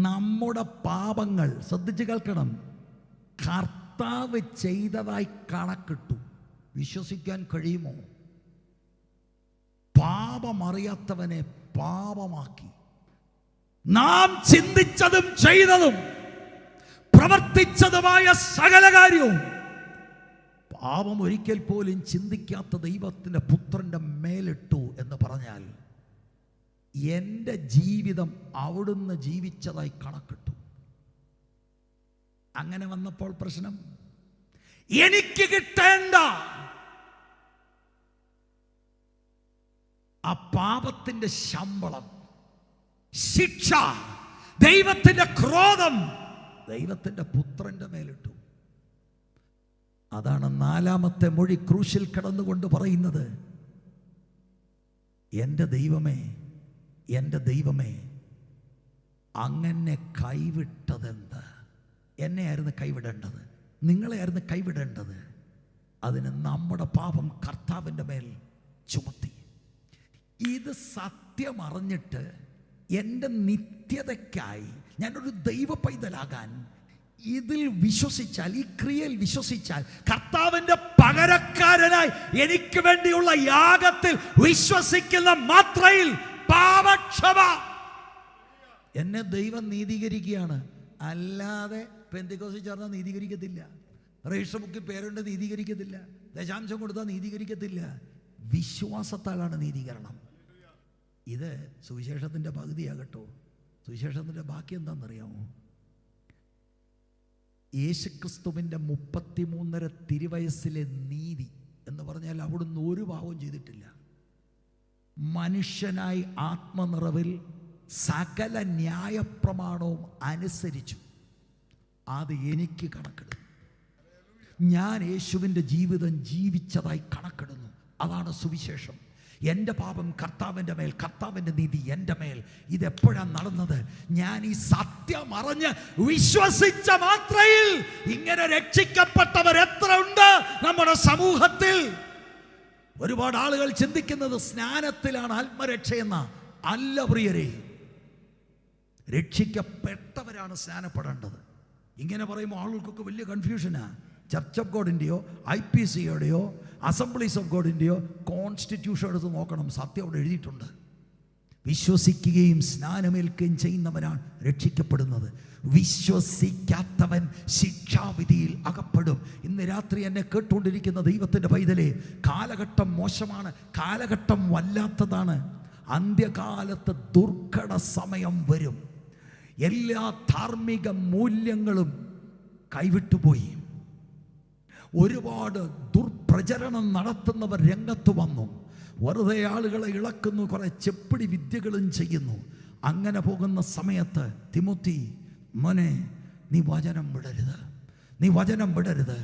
നമ്മുടെ പാപങ്ങൾ, ശ്രദ്ധിച്ച് കേൾക്കണം, കർത്താവ് ചെയ്തതായി കണക്കിട്ടു. വിശ്വസിക്കാൻ കഴിയുമോ? പാപമറിയാത്തവനെ പാപമാക്കി. നാം ചിന്തിച്ചതും ചെയ്തതും പ്രവർത്തിച്ചതുമായ സകല കാര്യവും പാപം ഒരിക്കൽ പോലും ചിന്തിക്കാത്ത ദൈവത്തിൻ്റെ പുത്രൻ്റെ മേലിട്ടു എന്ന് പറഞ്ഞാൽ എൻ്റെ ജീവിതം അവിടുന്ന് ജീവിച്ചതായി കണക്കിട്ടു. അങ്ങനെ വന്നപ്പോൾ പ്രശ്നം, എനിക്ക് കിട്ടേണ്ട ആ പാപത്തിൻ്റെ ശമ്പളം, ശിക്ഷ, ദൈവത്തിൻ്റെ ക്രോധം ദൈവത്തിൻ്റെ പുത്രൻ്റെ മേലിട്ടു. അതാണ് 4-ാമത്തെ മൊഴി ക്രൂശിൽ കിടന്നുകൊണ്ട് പറയുന്നത്, എൻ്റെ ദൈവമേ, എൻ്റെ ദൈവമേ, അങ്ങനെ കൈവിട്ടതെന്ത്? എന്നെയായിരുന്നു കൈവിടേണ്ടത്, നിങ്ങളെയായിരുന്നു കൈവിടേണ്ടത്. അതിന് നമ്മുടെ പാപം കർത്താവിൻ്റെ മേൽ ചുമത്തി. ഇത് സത്യം അറിഞ്ഞിട്ട് എൻ്റെ നിത്യതയ്ക്കായി ഞാനൊരു ദൈവ പൈതലാകാൻ ഇതിൽ വിശ്വസിച്ചാൽ, ഈ ക്രിയയിൽ വിശ്വസിച്ചാൽ, കർത്താവിൻ്റെ പകരക്കാരനായി എനിക്ക് വേണ്ടിയുള്ള യാഗത്തിൽ വിശ്വസിക്കുന്ന മാത്രയിൽ പാപക്ഷമ എന്നെ ദൈവം നീതീകരിക്കുകയാണ്. അല്ലാതെ പെന്തിക്കോസിൽ ചേർന്നാൽ നീതീകരിക്കത്തില്ല, രജിസ്റ്റർ ബുക്കിൽ പേരുണ്ട് നീതീകരിക്കത്തില്ല, ദശാംശം കൊടുത്താൽ നീതീകരിക്കത്തില്ല. വിശ്വാസത്താലാണ് നീതീകരണം. ഇത് സുവിശേഷത്തിൻ്റെ പകുതിയാകട്ടോ. സുവിശേഷത്തിൻ്റെ ബാക്കി എന്താണെന്നറിയാമോ? യേശുക്രിസ്തുവിൻ്റെ 33.5 തിരുവയസ്സിലെ നീതി എന്ന് പറഞ്ഞാൽ അവിടുന്ന് ഒരു പാവവും ചെയ്തിട്ടില്ല. മനുഷ്യനായി ആത്മനിറവിൽ സകല ന്യായപ്രമാണവും അനുസരിച്ചു. അത് എനിക്ക് കണക്കിടും. ഞാൻ യേശുവിൻ്റെ ജീവിതം ജീവിച്ചതായി കണക്കിടുന്നു. അതാണ് സുവിശേഷം. എൻ്റെ പാപം കർത്താവിൻ്റെ മേൽ, കർത്താവിൻ്റെ നീതി എൻ്റെ മേൽ. ഇതെപ്പോഴാണ് നടന്നത്? ഞാൻ ഈ സത്യം അറിഞ്ഞ് വിശ്വസിച്ച മാത്രയിൽ ഇങ്ങനെ രക്ഷിക്കപ്പെട്ടവർ എത്ര ഉണ്ട് നമ്മുടെ സമൂഹത്തിൽ? ഒരുപാട് ആളുകൾ ചിന്തിക്കുന്നത് സ്നാനത്തിലാണ് ആത്മരക്ഷയെന്ന. അല്ല പ്രിയരെ, രക്ഷിക്കപ്പെട്ടവരാണ് സ്നാനപ്പെടേണ്ടത്. ഇങ്ങനെ പറയുമ്പോൾ ആളുകൾക്കൊക്കെ വലിയ കൺഫ്യൂഷനാണ്. ചർച്ച് ഓഫ് ഗോഡിൻ്റെയോ IPCയുടെയോ അസംബ്ലീസ് ഓഫ് ഗോഡിൻ്റെയോ കോൺസ്റ്റിറ്റ്യൂഷൻ എടുത്ത് നോക്കണം, സത്യം അവിടെ എഴുതിയിട്ടുണ്ട്. വിശ്വസിക്കുകയും സ്നാനമേൽക്കുകയും ചെയ്യുന്നവനാണ് രക്ഷിക്കപ്പെടുന്നത്. വിശ്വസിക്കാത്തവൻ ശിക്ഷാവിധിയിൽ അകപ്പെടും. ഇന്ന് രാത്രി എന്നെ കേട്ടുകൊണ്ടിരിക്കുന്ന ദൈവത്തിൻ്റെ പൈതലേ, കാലഘട്ടം മോശമാണ്, കാലഘട്ടം വല്ലാത്തതാണ്. അന്ത്യകാലത്ത് ദുർഘട സമയം വരും. എല്ലാ ധാർമ്മിക മൂല്യങ്ങളും കൈവിട്ടുപോയി. ഒരുപാട് ദുർപ്രചരണം നടത്തുന്നവർ രംഗത്ത് വന്നു. വെറുതെ ആളുകളെ ഇളക്കുന്നു, കുറെ ചെപ്പിടി വിദ്യകളും ചെയ്യുന്നു. അങ്ങനെ പോകുന്ന സമയത്ത് തിമോത്തി മോനെ, നീ വചനം വിടരുത്, നീ വചനം വിടരുത്.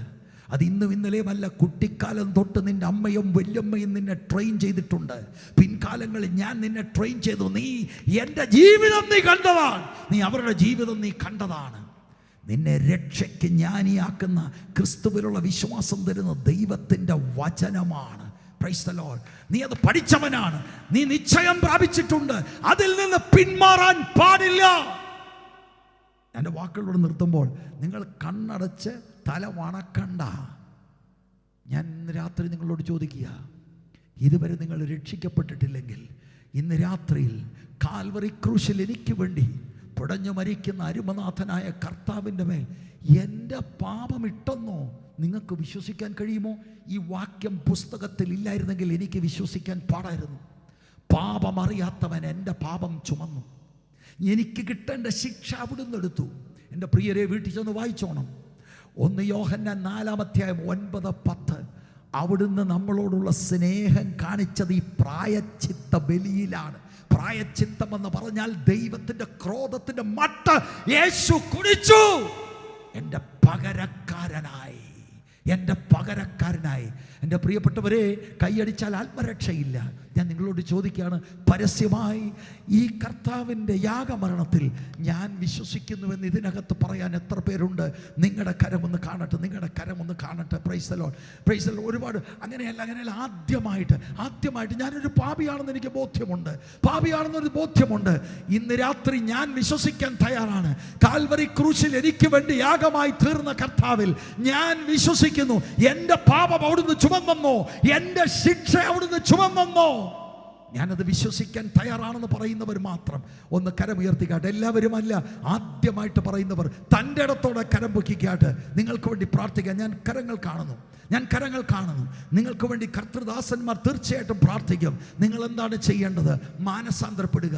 അത് ഇന്നും ഇന്നലെയുമല്ല, കുട്ടിക്കാലം തൊട്ട് നിന്റെ അമ്മയും വല്യമ്മയും നിന്നെ ട്രെയിൻ ചെയ്തിട്ടുണ്ട്. പിൻകാലങ്ങളിൽ ഞാൻ നിന്നെ ട്രെയിൻ ചെയ്തു. നീ എൻ്റെ ജീവിതം നീ കണ്ടതാണ്, നീ അവരുടെ ജീവിതം നീ കണ്ടതാണ്. നിന്നെ രക്ഷയ്ക്ക് ജ്ഞാനിയാക്കുന്ന, ക്രിസ്തുവിലുള്ള വിശ്വാസം തരുന്ന ദൈവത്തിൻ്റെ വചനമാണ്. Price the Lord. നീ അത് പഠിച്ചവനാണ്, നീ നിശ്ചയം പ്രാപിച്ചിട്ടുണ്ട്, അതിൽ നിന്ന് പിന്മാറാൻ പാടില്ല. എൻ്റെ വാക്കുകളോട് നിർത്തുമ്പോൾ നിങ്ങൾ കണ്ണടച്ച് തല വണക്കണ്ട. ഞാൻ ഇന്ന് രാത്രി നിങ്ങളോട് ചോദിക്കുക, ഇതുവരെ നിങ്ങൾ രക്ഷിക്കപ്പെട്ടിട്ടില്ലെങ്കിൽ ഇന്ന് രാത്രിയിൽ കാൽവറി ക്രൂശിൽ എനിക്ക് വേണ്ടി പിടഞ്ഞു മരിക്കുന്ന അരുമനാഥനായ കർത്താവിൻ്റെ മേൽ എൻ്റെ പാപം ഇട്ടെന്നോ നിങ്ങൾക്ക് വിശ്വസിക്കാൻ കഴിയുമോ? ഈ വാക്യം പുസ്തകത്തിൽ ഇല്ലായിരുന്നെങ്കിൽ എനിക്ക് വിശ്വസിക്കാൻ പാടായിരുന്നു. പാപം അറിയാത്തവൻ എൻ്റെ പാപം ചുമന്നു. എനിക്ക് കിട്ടേണ്ട ശിക്ഷ അവിടുന്ന് എടുത്തു. എൻ്റെ പ്രിയരെ, വീട്ടിൽ ചെന്ന് വായിച്ചോണം. 1 യോഹന്നാൻ 4:9-10. അവിടുന്ന് നമ്മളോടുള്ള സ്നേഹം കാണിച്ചത് ഈ പ്രായച്ചിത്ത ബലിയിലാണ്. പ്രായച്ചിത്തം എന്ന് പറഞ്ഞാൽ ദൈവത്തിൻ്റെ ക്രോധത്തിൻ്റെ മട്ട യേശു കുടിച്ചു. എൻ്റെ പകരക്കാരനായി, എൻ്റെ പകരക്കാരനായി. എൻ്റെ പ്രിയപ്പെട്ടവരെ, കൈയടിച്ചാൽ ആത്മരക്ഷയില്ല. ഞാൻ നിങ്ങളോട് ചോദിക്കുകയാണ്, പരസ്യമായി ഈ കർത്താവിൻ്റെ യാഗമരണത്തിൽ ഞാൻ വിശ്വസിക്കുന്നുവെന്ന് ഇതിനകത്ത് പറയാൻ എത്ര പേരുണ്ട്? നിങ്ങളുടെ കരമൊന്ന് കാണട്ടെ, നിങ്ങളുടെ കരമൊന്ന് കാണട്ടെ. Price the Lord, price the Lord. ഒരുപാട് അങ്ങനെയല്ല. ആദ്യമായിട്ട് ഞാനൊരു പാപിയാണെന്ന് എനിക്ക് ബോധ്യമുണ്ട്, പാപിയാണെന്നൊരു ബോധ്യമുണ്ട്. ഇന്ന് രാത്രി ഞാൻ വിശ്വസിക്കാൻ തയ്യാറാണ്. കാൽവരി ക്രൂശിൽ എനിക്ക് വേണ്ടി യാഗമായി തീർന്ന കർത്താവിൽ ഞാൻ വിശ്വസിക്കുന്നു. എൻ്റെ പാപം അവിടുന്ന് ചുമന്നോ, എൻ്റെ ശിക്ഷ അവിടുന്ന് ചുമന്നോ, ഞാനത് വിശ്വസിക്കാൻ തയ്യാറാണെന്ന് പറയുന്നവർ മാത്രം ഒന്ന് കരമുയർത്തിക്കാട്ടെ. എല്ലാവരുമല്ല, ആദ്യമായിട്ട് പറയുന്നവർ തൻ്റെ ഇടത്തോടെ കരം പൊക്കിക്കാട്ടെ. നിങ്ങൾക്ക് വേണ്ടി പ്രാർത്ഥിക്കാൻ ഞാൻ കരങ്ങൾ കാണുന്നു. നിങ്ങൾക്ക് വേണ്ടി കർത്തൃദാസന്മാർ തീർച്ചയായിട്ടും പ്രാർത്ഥിക്കും. നിങ്ങൾ എന്താണ് ചെയ്യേണ്ടത്? മാനസാന്തരപ്പെടുക.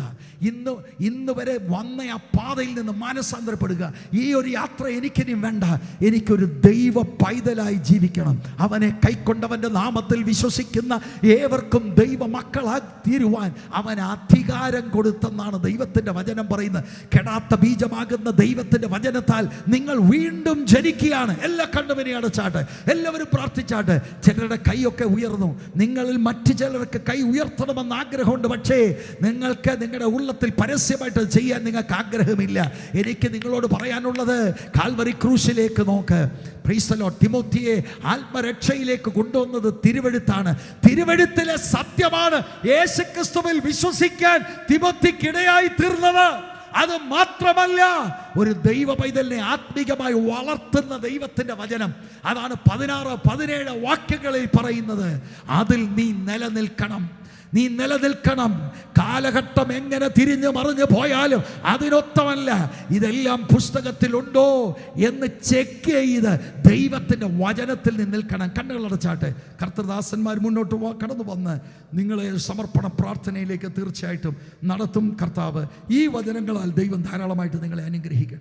ഇന്ന് വരെ വന്ന ആ പാതയിൽ നിന്ന് മാനസാന്തരപ്പെടുക. ഈ ഒരു യാത്ര എനിക്കിനി വേണ്ട. എനിക്കൊരു ദൈവ പൈതലായി ജീവിക്കണം. അവനെ കൈക്കൊണ്ടവൻ്റെ നാമത്തിൽ വിശ്വസിക്കുന്ന ഏവർക്കും ദൈവ മക്കളായി തീരുവാൻ അവൻ അധികാരം കൊടുത്തെന്നാണ് ദൈവത്തിൻ്റെ വചനം പറയുന്നത്. കെടാത്ത ബീജമാകുന്ന ദൈവത്തിൻ്റെ വചനത്താൽ നിങ്ങൾ വീണ്ടും ജനിക്കുകയാണ്. എല്ലാ കണ്ണുവിനെ അടച്ചാട്ടെ, എല്ലാവരും പ്രാർത്ഥിച്ചാട്ടെ. ചിലരുടെ കൈയൊക്കെ ഉയർന്നു. നിങ്ങളിൽ മറ്റു ചിലർക്ക് കൈ ഉയർത്തണമെന്ന് ആഗ്രഹമുണ്ട്. പക്ഷേ നിങ്ങൾക്ക് നിങ്ങളുടെ ഉള്ളത്തിൽ പരസ്യമായിട്ട് ചെയ്യാൻ നിങ്ങൾക്ക് ആഗ്രഹമില്ല. എനിക്ക് നിങ്ങളോട് പറയാനുള്ളത്, കാൽവരി ക്രൂശിലേക്ക് നോക്ക്. Praise the Lord. തിമോത്തിയെ ആത്മരക്ഷയിലേക്ക് കൊണ്ടുവന്നത് തിരുവെഴുത്താണ്. തിരുവെഴുത്തിലെ സത്യമാണ് യേശുക്രിസ്തുവിൽ വിശ്വസിക്കാൻ തിമോത്തിക്കിടയായി തീർന്നത്. അത് മാത്രമല്ല, ഒരു ദൈവ പൈതലിനെ ആത്മീകമായി വളർത്തുന്ന ദൈവത്തിൻ്റെ വചനം. അതാണ് 16-17 വാക്യങ്ങളിൽ പറയുന്നത്. അതിൽ നീ നിലനിൽക്കണം. കാലഘട്ടം എങ്ങനെ തിരിഞ്ഞു മറിഞ്ഞു പോയാലും അതിനൊത്തമല്ല. ഇതെല്ലാം പുസ്തകത്തിലുണ്ടോ എന്ന് ചെക്ക് ചെയ്ത് ദൈവത്തിൻ്റെ വചനത്തിൽ നിന്ന് നിൽക്കണം. കണ്ണുകളടച്ചാട്ടെ. കർത്തൃദാസന്മാർ മുന്നോട്ട് കടന്നു വന്ന് നിങ്ങളെ സമർപ്പണ പ്രാർത്ഥനയിലേക്ക് തീർച്ചയായിട്ടും നടത്തും കർത്താവ്. ഈ വചനങ്ങളാൽ ദൈവം ധാരാളമായിട്ട് നിങ്ങളെ അനുഗ്രഹിക്കും.